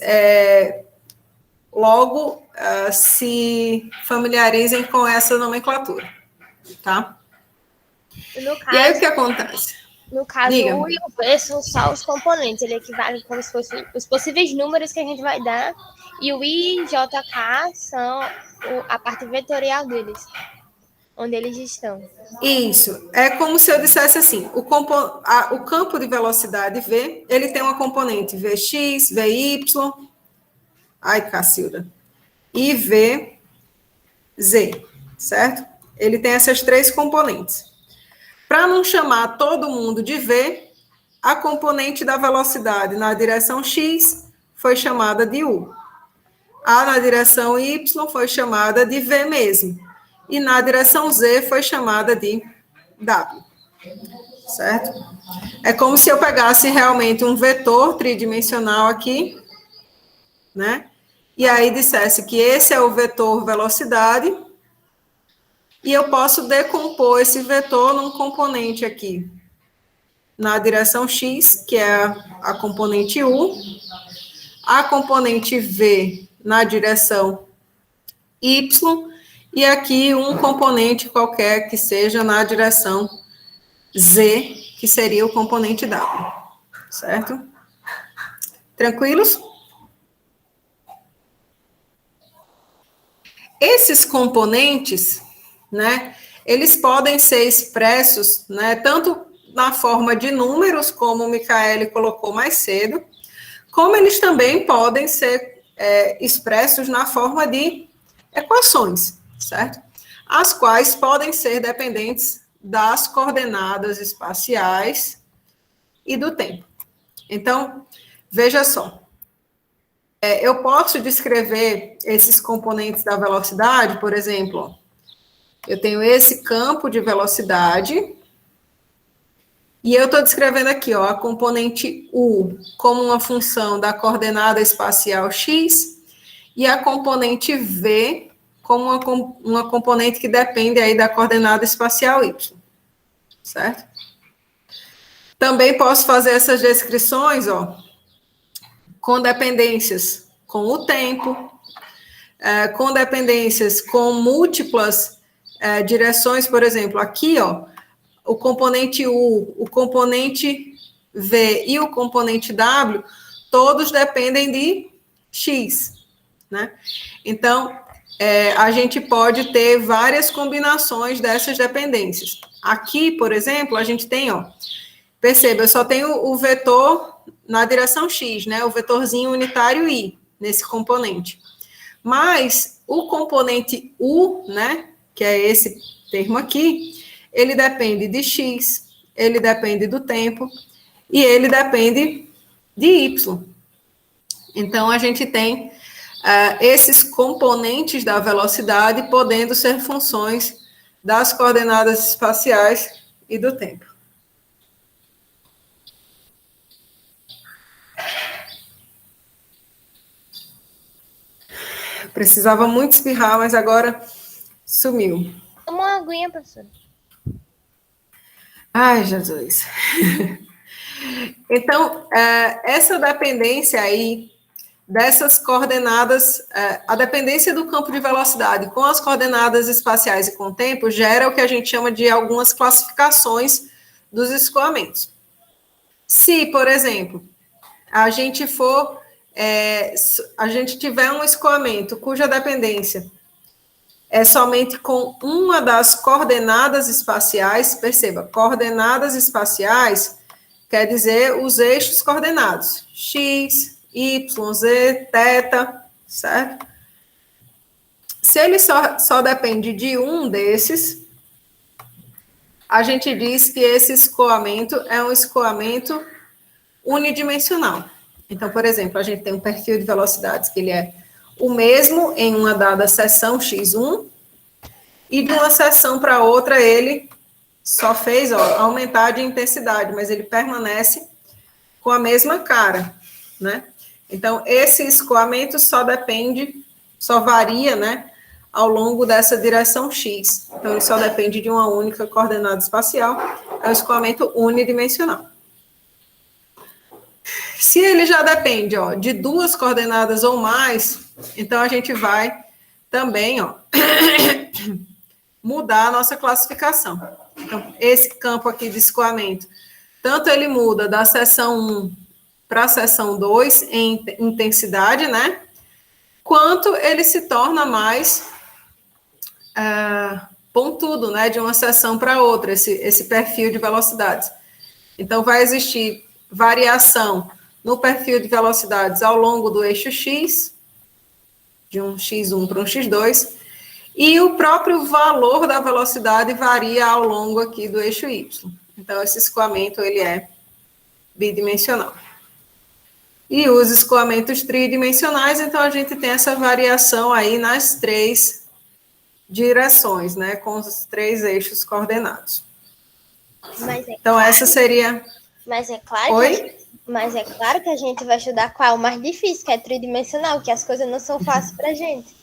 Speaker 1: logo se familiarizem com essa nomenclatura, tá?
Speaker 4: No caso,
Speaker 1: e aí, o que acontece?
Speaker 4: No caso,
Speaker 1: Diga.
Speaker 4: o U e o V são só os componentes, ele equivale como se fossem os possíveis números que a gente vai dar, e o I e JK são a parte vetorial deles, onde eles estão.
Speaker 1: Isso, é como se eu dissesse assim, o campo de velocidade V, ele tem uma componente Vx, Vy, ai, Cacilda, e Vz, certo? Ele tem essas três componentes. Para não chamar todo mundo de V, a componente da velocidade na direção x foi chamada de u. A na direção y foi chamada de v mesmo. E na direção z foi chamada de w. Certo? É como se eu pegasse realmente um vetor tridimensional aqui, né? E aí dissesse que esse é o vetor velocidade, e eu posso decompor esse vetor num componente aqui, na direção x, que é a componente u, a componente v na direção y, e aqui um componente qualquer que seja na direção z, que seria o componente w, certo? Tranquilos? Esses componentes, né, eles podem ser expressos, né, tanto na forma de números, como o Micaele colocou mais cedo, como eles também podem ser expressos na forma de equações, certo? As quais podem ser dependentes das coordenadas espaciais e do tempo. Então, veja só, eu posso descrever esses componentes da velocidade, por exemplo, ó, eu tenho esse campo de velocidade, e eu estou descrevendo aqui, ó, a componente U como uma função da coordenada espacial x, e a componente V como uma componente que depende aí da coordenada espacial y, certo? Também posso fazer essas descrições, ó, com dependências com o tempo, com dependências com múltiplas direções, por exemplo, aqui, ó, o componente U, o componente V e o componente W, todos dependem de x, né? Então, a gente pode ter várias combinações dessas dependências. Aqui, por exemplo, a gente tem, ó, perceba, eu só tenho o vetor na direção x, né? O vetorzinho unitário i, nesse componente. Mas o componente u, né? Que é esse termo aqui, ele depende de x, ele depende do tempo, e ele depende de y. Então, a gente tem esses componentes da velocidade podendo ser funções das coordenadas espaciais e do tempo. Precisava muito espirrar, mas agora sumiu.
Speaker 4: Toma uma aguinha, professora.
Speaker 1: Ai, Jesus. Então, essa dependência aí, dessas coordenadas, a dependência do campo de velocidade com as coordenadas espaciais e com o tempo, gera o que a gente chama de algumas classificações dos escoamentos. Se, por exemplo, a gente tiver um escoamento cuja dependência é somente com uma das coordenadas espaciais, perceba, coordenadas espaciais quer dizer os eixos coordenados, x, y, z, θ, certo? Se ele só depende de um desses, a gente diz que esse escoamento é um escoamento unidimensional. Então, por exemplo, a gente tem um perfil de velocidades que ele é o mesmo em uma dada seção x1, e de uma seção para outra ele só fez aumentar de intensidade, mas ele permanece com a mesma cara, né? Então, esse escoamento só varia, né, ao longo dessa direção x. Então, ele só depende de uma única coordenada espacial, é o escoamento unidimensional. Se ele já depende, ó, de duas coordenadas ou mais, então a gente vai também, ó, mudar a nossa classificação. Então, esse campo aqui de escoamento, tanto ele muda da seção 1 para a seção 2 em intensidade, né? Quanto ele se torna mais pontudo, né? De uma seção para outra, esse perfil de velocidades. Então, vai existir variação no perfil de velocidades ao longo do eixo x, de um x1 para um x2, e o próprio valor da velocidade varia ao longo aqui do eixo y. Então, esse escoamento, ele é bidimensional. E os escoamentos tridimensionais, então, a gente tem essa variação aí nas três direções, né, com os três eixos coordenados. Então, essa seria...
Speaker 4: Mas é claro que a gente vai estudar qual é o mais difícil, que é tridimensional, que as coisas não são fáceis para a gente.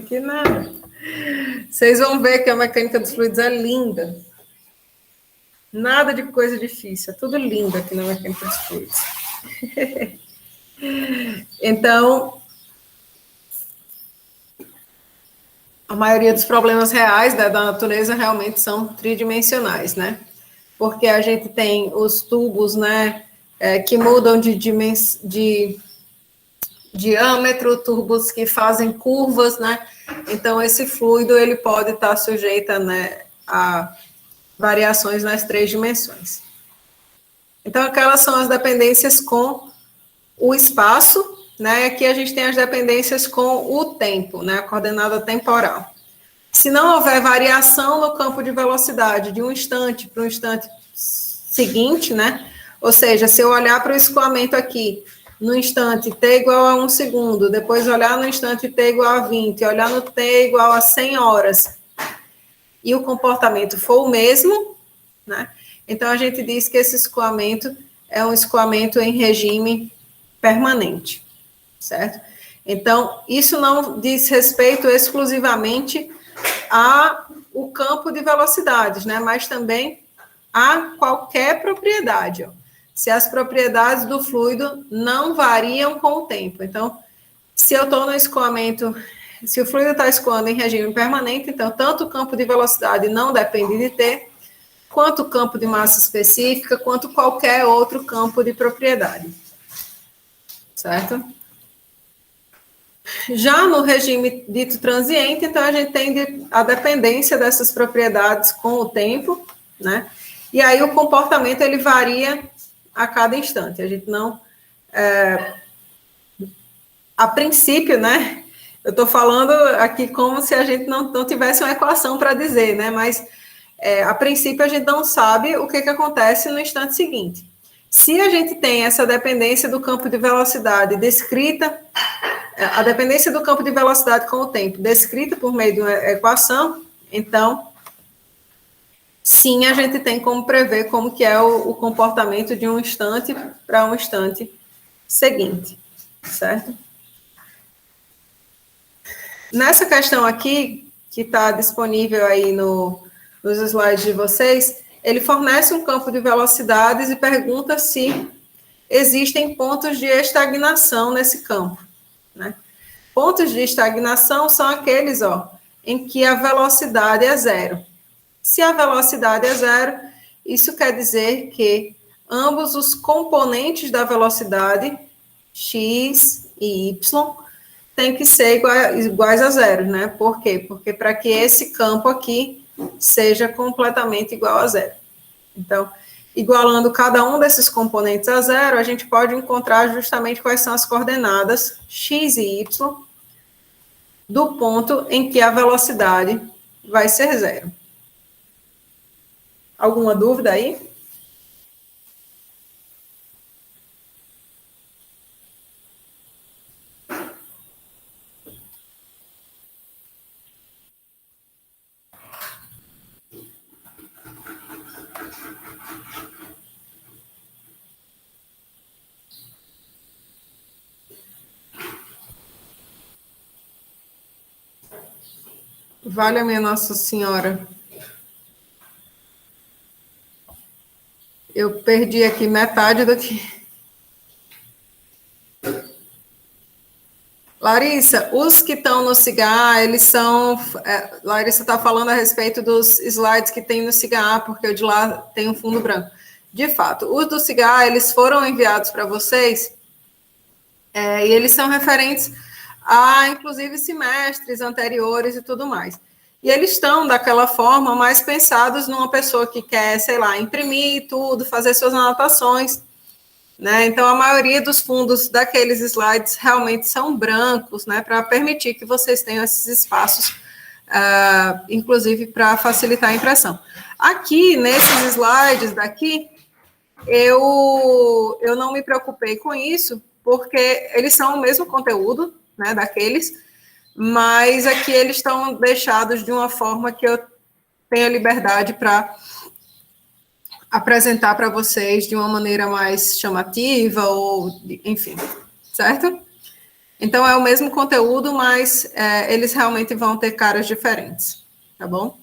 Speaker 1: Que nada. Vocês vão ver que a mecânica dos fluidos é linda. Nada de coisa difícil, é tudo lindo aqui na mecânica dos fluidos. Então, a maioria dos problemas reais da natureza realmente são tridimensionais, né? Porque a gente tem os tubos, né, que mudam de diâmetro, tubos que fazem curvas, né? Então, esse fluido, ele pode estar sujeito, né, a variações nas três dimensões. Então, aquelas são as dependências com o espaço, né? Aqui a gente tem as dependências com o tempo, né? A coordenada temporal. Se não houver variação no campo de velocidade de um instante para um instante seguinte, né? Ou seja, se eu olhar para o escoamento aqui no instante t igual a 1 segundo, depois olhar no instante t igual a 20, olhar no t igual a 100 horas, e o comportamento for o mesmo, né? Então, a gente diz que esse escoamento é um escoamento em regime permanente, certo? Então, isso não diz respeito exclusivamente ao campo de velocidades, né? Mas também a qualquer propriedade, ó. Se as propriedades do fluido não variam com o tempo. Então, se eu estou no escoamento, se o fluido está escoando em regime permanente, então, tanto o campo de velocidade não depende de T, quanto o campo de massa específica, quanto qualquer outro campo de propriedade. Certo? Já no regime dito transiente, então, a gente tem a dependência dessas propriedades com o tempo, né? E aí o comportamento, ele varia a cada instante. A gente não... a princípio, né? Eu estou falando aqui como se a gente não tivesse uma equação para dizer, né? Mas, a princípio, a gente não sabe o que acontece no instante seguinte. Se a gente tem essa dependência do campo de velocidade descrita, a dependência do campo de velocidade com o tempo descrita por meio de uma equação, então, sim, a gente tem como prever como que é o comportamento de um instante para um instante seguinte, certo? Nessa questão aqui, que está disponível aí nos slides de vocês, ele fornece um campo de velocidades e pergunta se existem pontos de estagnação nesse campo, né? Pontos de estagnação são aqueles, ó, em que a velocidade é zero. Se a velocidade é zero, isso quer dizer que ambos os componentes da velocidade, x e y, têm que ser iguais a zero, né? Por quê? Porque para que esse campo aqui seja completamente igual a zero. Então, igualando cada um desses componentes a zero, a gente pode encontrar justamente quais são as coordenadas x e y do ponto em que a velocidade vai ser zero. Alguma dúvida aí? Valha-me Nossa Senhora. Eu perdi aqui metade do que... Larissa, os que estão no CIGA, eles são... Larissa está falando a respeito dos slides que tem no CIGA, porque o de lá tem um fundo branco. De fato, os do CIGA, eles foram enviados para vocês, e eles são referentes a, inclusive, semestres anteriores e tudo mais. E eles estão, daquela forma, mais pensados numa pessoa que quer, sei lá, imprimir tudo, fazer suas anotações, né? Então, a maioria dos fundos daqueles slides realmente são brancos, né? Para permitir que vocês tenham esses espaços, inclusive para facilitar a impressão. Aqui, nesses slides daqui, eu não me preocupei com isso, porque eles são o mesmo conteúdo, né, daqueles, mas aqui eles estão deixados de uma forma que eu tenho liberdade para apresentar para vocês de uma maneira mais chamativa, ou, enfim, certo? Então, é o mesmo conteúdo, mas eles realmente vão ter caras diferentes, tá bom?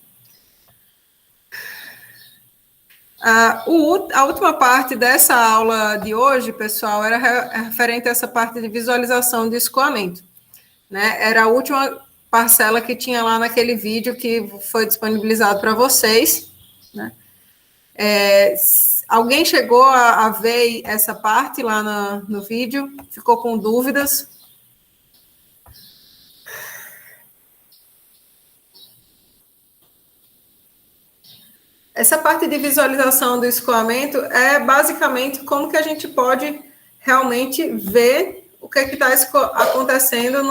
Speaker 1: A última parte dessa aula de hoje, pessoal, era referente a essa parte de visualização de escoamento, né? Era a última parcela que tinha lá naquele vídeo que foi disponibilizado para vocês, né? Alguém chegou a ver essa parte lá no vídeo? Ficou com dúvidas? Essa parte de visualização do escoamento é basicamente como que a gente pode realmente ver o que está acontecendo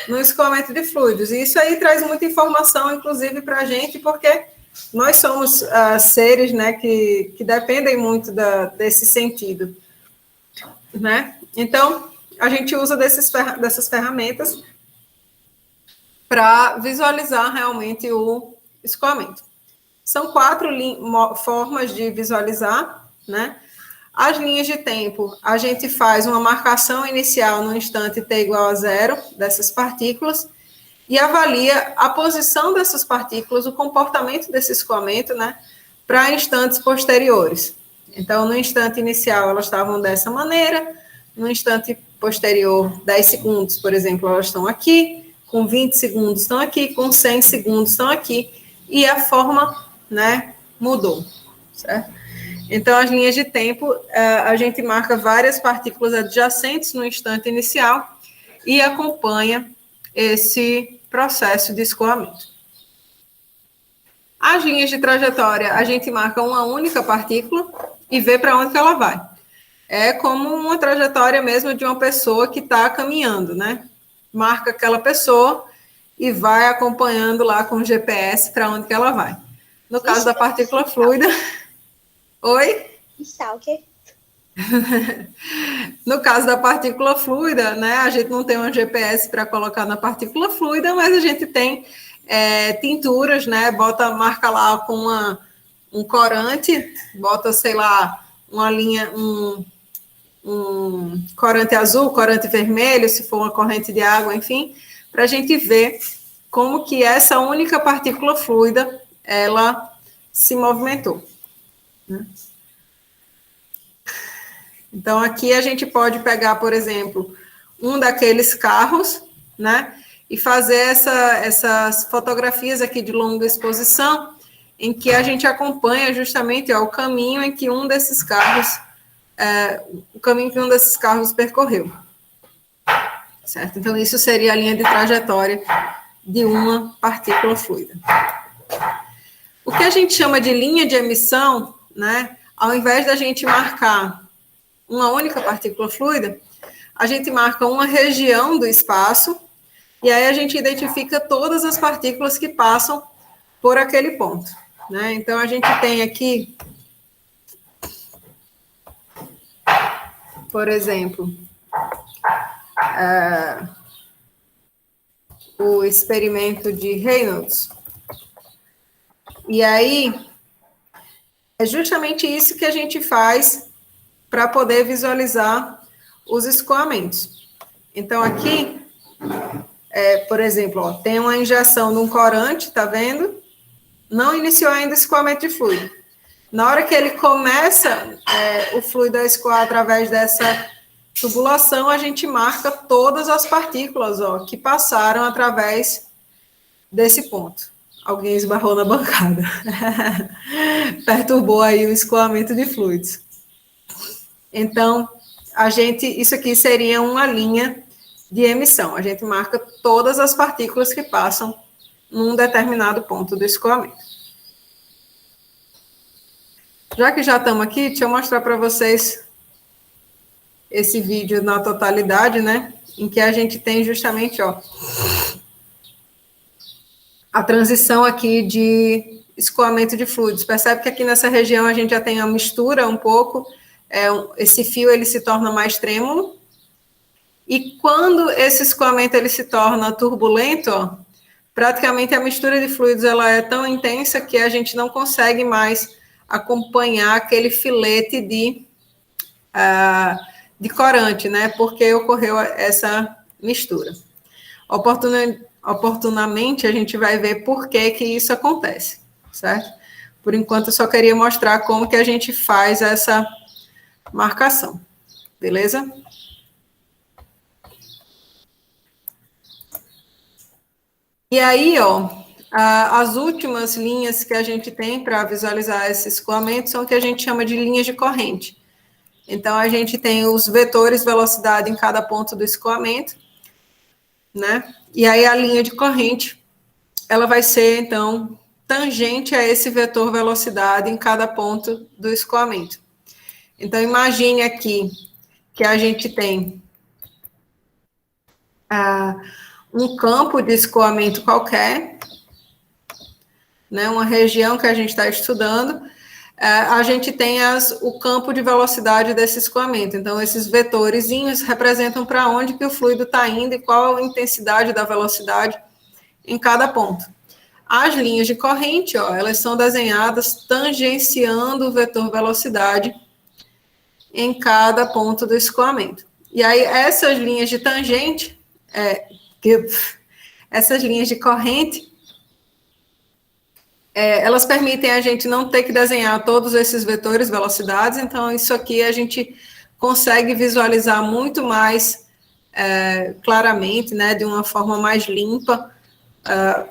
Speaker 1: no escoamento de fluidos. E isso aí traz muita informação, inclusive, para a gente, porque nós somos seres, né, que dependem muito desse sentido, né? Então, a gente usa dessas ferramentas para visualizar realmente o escoamento. São 4 formas de visualizar, né? As linhas de tempo, a gente faz uma marcação inicial no instante t igual a 0 dessas partículas e avalia a posição dessas partículas, o comportamento desse escoamento, né, para instantes posteriores. Então, no instante inicial, elas estavam dessa maneira, no instante posterior, 10 segundos, por exemplo, elas estão aqui, com 20 segundos estão aqui, com 100 segundos estão aqui, e a forma, né, mudou, certo? Então, as linhas de tempo, a gente marca várias partículas adjacentes no instante inicial e acompanha esse processo de escoamento. As linhas de trajetória, a gente marca uma única partícula e vê para onde que ela vai. É como uma trajetória mesmo de uma pessoa que está caminhando, né? Marca aquela pessoa e vai acompanhando lá com o GPS para onde que ela vai. No caso da partícula fluida... Oi?
Speaker 6: Stalker.
Speaker 1: No caso da partícula fluida, né, a gente não tem um GPS para colocar na partícula fluida, mas a gente tem tinturas, né, marca lá com um corante, bota, sei lá, uma linha, um corante azul, corante vermelho, se for uma corrente de água, enfim, para a gente ver como que essa única partícula fluida, ela se movimentou. Então, aqui a gente pode pegar, por exemplo, um daqueles carros, né, e fazer essas fotografias aqui de longa exposição, em que a gente acompanha justamente o caminho em que um desses carros, percorreu, certo? Então, isso seria a linha de trajetória de uma partícula fluida. O que a gente chama de linha de emissão, né, ao invés da gente marcar uma única partícula fluida, a gente marca uma região do espaço e aí a gente identifica todas as partículas que passam por aquele ponto, né? Então, a gente tem aqui, por exemplo, o experimento de Reynolds. E aí, é justamente isso que a gente faz para poder visualizar os escoamentos. Então, aqui, por exemplo, ó, tem uma injeção de um corante, tá vendo? Não iniciou ainda o escoamento de fluido. Na hora que ele começa o fluido a escoar através dessa tubulação, a gente marca todas as partículas, ó, que passaram através desse ponto. Alguém esbarrou na bancada. Perturbou aí o escoamento de fluidos. Então, isso aqui seria uma linha de emissão. A gente marca todas as partículas que passam num determinado ponto do escoamento. Já que já estamos aqui, deixa eu mostrar para vocês esse vídeo na totalidade, né? Em que a gente tem justamente, ó, a transição aqui de escoamento de fluidos. Percebe que aqui nessa região a gente já tem a mistura um pouco, esse fio ele se torna mais trêmulo, e quando esse escoamento ele se torna turbulento, ó, praticamente a mistura de fluidos ela é tão intensa que a gente não consegue mais acompanhar aquele filete de corante, né, porque ocorreu essa mistura. Oportunamente, a gente vai ver por que isso acontece, certo? Por enquanto, eu só queria mostrar como que a gente faz essa marcação, beleza? E aí, ó, as últimas linhas que a gente tem para visualizar esse escoamento são o que a gente chama de linhas de corrente. Então, a gente tem os vetores velocidade em cada ponto do escoamento, né? E aí, a linha de corrente, ela vai ser, então, tangente a esse vetor velocidade em cada ponto do escoamento. Então, imagine aqui que a gente tem um campo de escoamento qualquer, né, uma região que a gente está estudando, a gente tem o campo de velocidade desse escoamento. Então, esses vetorzinhos representam para onde que o fluido está indo e qual a intensidade da velocidade em cada ponto. As linhas de corrente, ó, elas são desenhadas tangenciando o vetor velocidade em cada ponto do escoamento. E aí, essas linhas de tangente, essas linhas de corrente, elas permitem a gente não ter que desenhar todos esses vetores, velocidades, então isso aqui a gente consegue visualizar muito mais claramente, né, de uma forma mais limpa,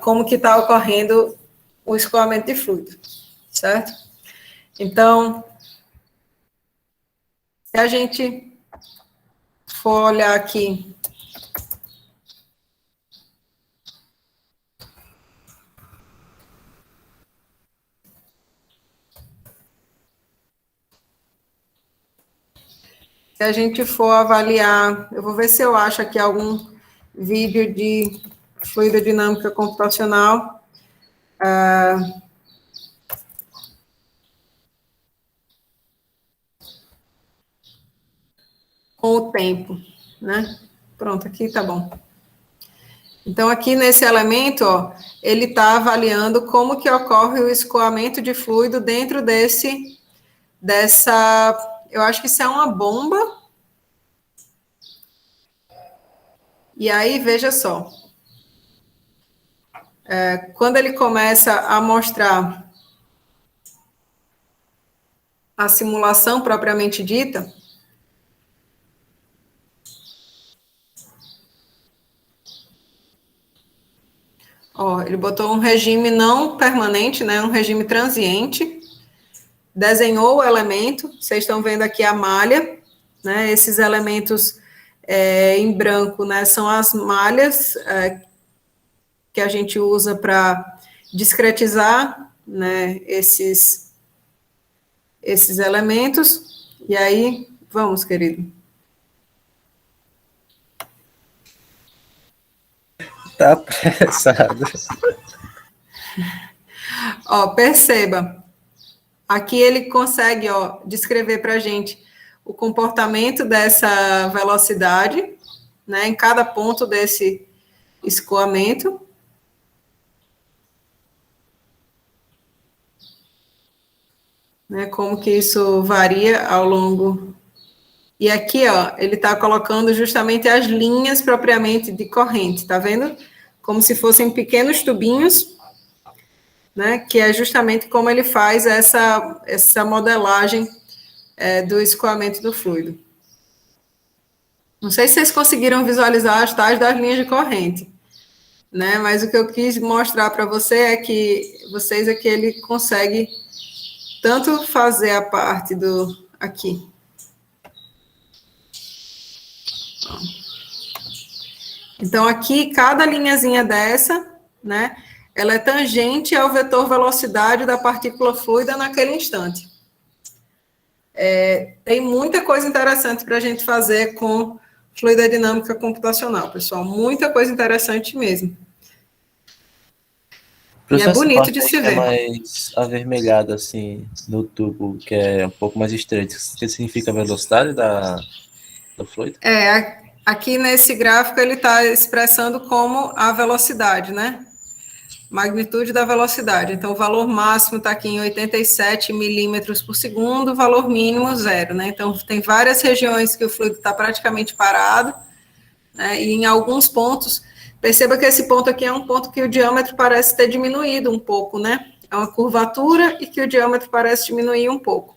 Speaker 1: como que está ocorrendo o escoamento de fluido, certo? Então, se a gente for olhar aqui, se a gente for avaliar, eu vou ver se eu acho aqui algum vídeo de fluidodinâmica computacional. Com o tempo, né? Pronto, aqui tá bom. Então, aqui nesse elemento, ó, ele está avaliando como que ocorre o escoamento de fluido dentro eu acho que isso é uma bomba. E aí, veja só. Quando ele começa a mostrar a simulação propriamente dita, ó, ele botou um regime não permanente, né, um regime transiente, desenhou o elemento, vocês estão vendo aqui a malha, né, esses elementos em branco, né, são as malhas que a gente usa para discretizar, né, esses elementos, e aí, vamos, querido.
Speaker 7: Tá apressado.
Speaker 1: Ó, perceba, aqui ele consegue, ó, descrever para a gente o comportamento dessa velocidade, né, em cada ponto desse escoamento. Né, como que isso varia ao longo. E aqui, ó, ele está colocando justamente as linhas propriamente de corrente, tá vendo? Como se fossem pequenos tubinhos, né, que é justamente como ele faz essa modelagem do escoamento do fluido. Não sei se vocês conseguiram visualizar as tais das linhas de corrente, né, mas o que eu quis mostrar para vocês é que ele consegue tanto fazer a parte aqui. Então, aqui, cada linhazinha dessa, né, ela é tangente ao vetor velocidade da partícula fluida naquele instante. Tem muita coisa interessante para a gente fazer com fluidodinâmica computacional, pessoal. Muita coisa interessante mesmo. E é bonito de se ver.
Speaker 7: É mais avermelhado, assim, no tubo, que é um pouco mais estreito. O que significa a velocidade do fluido?
Speaker 1: Aqui nesse gráfico ele está expressando como a velocidade, né? Magnitude da velocidade. Então, o valor máximo está aqui em 87 milímetros por segundo, o valor mínimo 0, né? Então, tem várias regiões que o fluido está praticamente parado, né? E em alguns pontos, perceba que esse ponto aqui é um ponto que o diâmetro parece ter diminuído um pouco, né? É uma curvatura e que o diâmetro parece diminuir um pouco.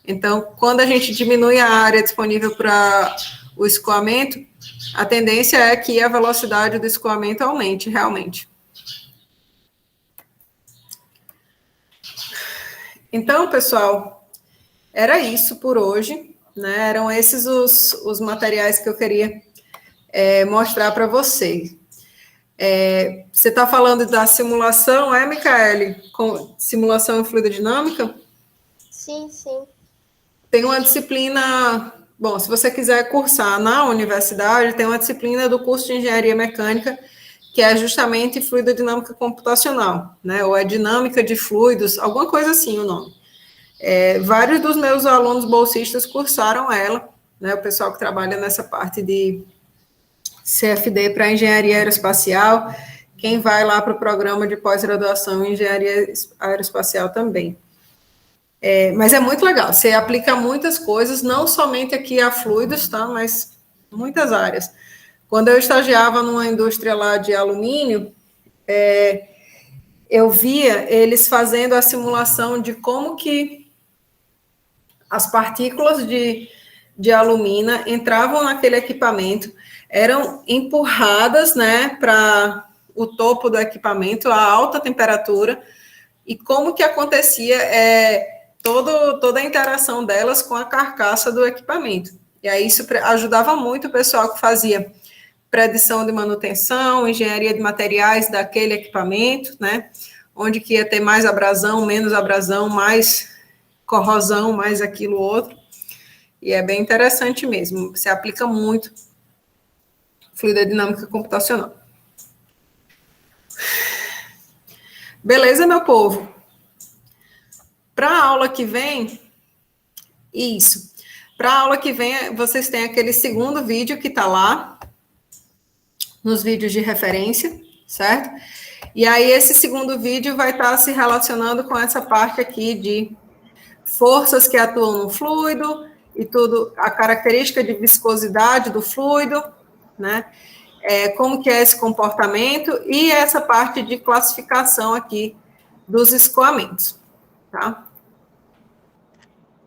Speaker 1: Então, quando a gente diminui a área disponível para o escoamento, a tendência é que a velocidade do escoamento aumente, realmente. Então, pessoal, era isso por hoje, né? Eram esses os materiais que eu queria mostrar para vocês. Você está falando da simulação, Micaele? Com simulação em fluidodinâmica?
Speaker 4: Sim, sim.
Speaker 1: Tem uma disciplina... Bom, se você quiser cursar na universidade, tem uma disciplina do curso de Engenharia Mecânica, que é justamente fluidodinâmica computacional, né? Ou é dinâmica de fluidos, alguma coisa assim o nome. Vários dos meus alunos bolsistas cursaram ela, né? O pessoal que trabalha nessa parte de CFD para engenharia aeroespacial, quem vai lá para o programa de pós-graduação em engenharia aeroespacial também. Mas é muito legal, você aplica muitas coisas, não somente aqui a fluidos, tá? Mas muitas áreas. Quando eu estagiava numa indústria lá de alumínio, eu via eles fazendo a simulação de como que as partículas de alumina entravam naquele equipamento, eram empurradas, né, para o topo do equipamento, a alta temperatura, e como que acontecia toda a interação delas com a carcaça do equipamento. E aí isso ajudava muito o pessoal que fazia predição de manutenção, engenharia de materiais daquele equipamento, né, onde que ia ter mais abrasão, menos abrasão, mais corrosão, mais aquilo outro. E é bem interessante mesmo, se aplica muito fluidodinâmica computacional. Beleza, meu povo? Para a aula que vem, para a aula que vem, vocês têm aquele segundo vídeo que está lá, nos vídeos de referência, certo? E aí, esse segundo vídeo vai estar se relacionando com essa parte aqui de forças que atuam no fluido e tudo, a característica de viscosidade do fluido, né? Como que é esse comportamento e essa parte de classificação aqui dos escoamentos, tá?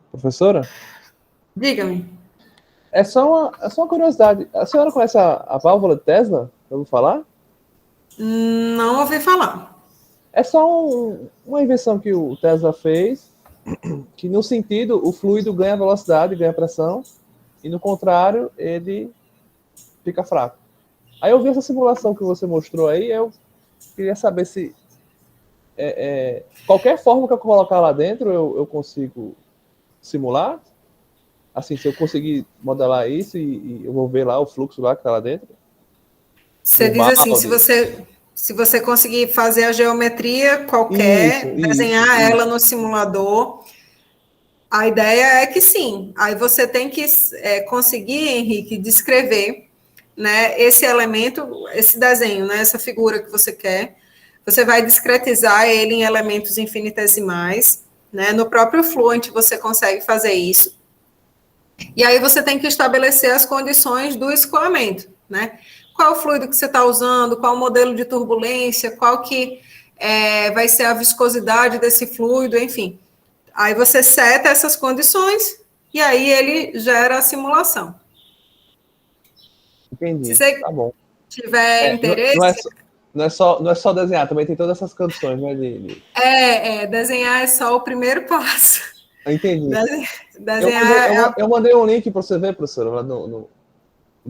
Speaker 8: Professora?
Speaker 1: Diga-me.
Speaker 8: É só uma curiosidade. A senhora conhece a válvula de Tesla? Eu vou falar?
Speaker 1: Não ouvi falar.
Speaker 8: É só uma invenção que o Tesla fez, que no sentido, o fluido ganha velocidade, ganha pressão, e no contrário, ele fica fraco. Aí eu vi essa simulação que você mostrou aí, eu queria saber se qualquer forma que eu colocar lá dentro, eu consigo simular? Assim, se eu conseguir modelar isso e eu vou ver lá o fluxo lá que está lá dentro?
Speaker 1: Você diz assim, se você conseguir fazer a geometria qualquer, desenhar ela no simulador, a ideia é que sim. Aí você tem que conseguir, Henrique, descrever, né, esse elemento, esse desenho, né, essa figura que você quer. Você vai discretizar ele em elementos infinitesimais, né? No próprio Fluent você consegue fazer isso. E aí você tem que estabelecer as condições do escoamento, né? Qual o fluido que você está usando, qual o modelo de turbulência, qual que vai ser a viscosidade desse fluido, enfim. Aí você seta essas condições e aí ele gera a simulação.
Speaker 8: Entendi,
Speaker 1: Se você
Speaker 8: tá bom.
Speaker 1: tiver interesse...
Speaker 8: Não é só desenhar, também tem todas essas condições, né?
Speaker 1: Desenhar é só o primeiro passo.
Speaker 8: Entendi.
Speaker 1: Desenhar
Speaker 8: eu mandei um link para você ver, professora, lá no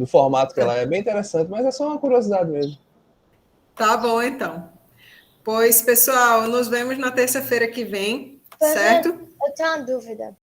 Speaker 8: formato que ela é bem interessante, mas é só uma curiosidade mesmo.
Speaker 1: Tá bom, então. Pois, pessoal, nos vemos na terça-feira que vem, certo?
Speaker 6: Eu tenho uma dúvida.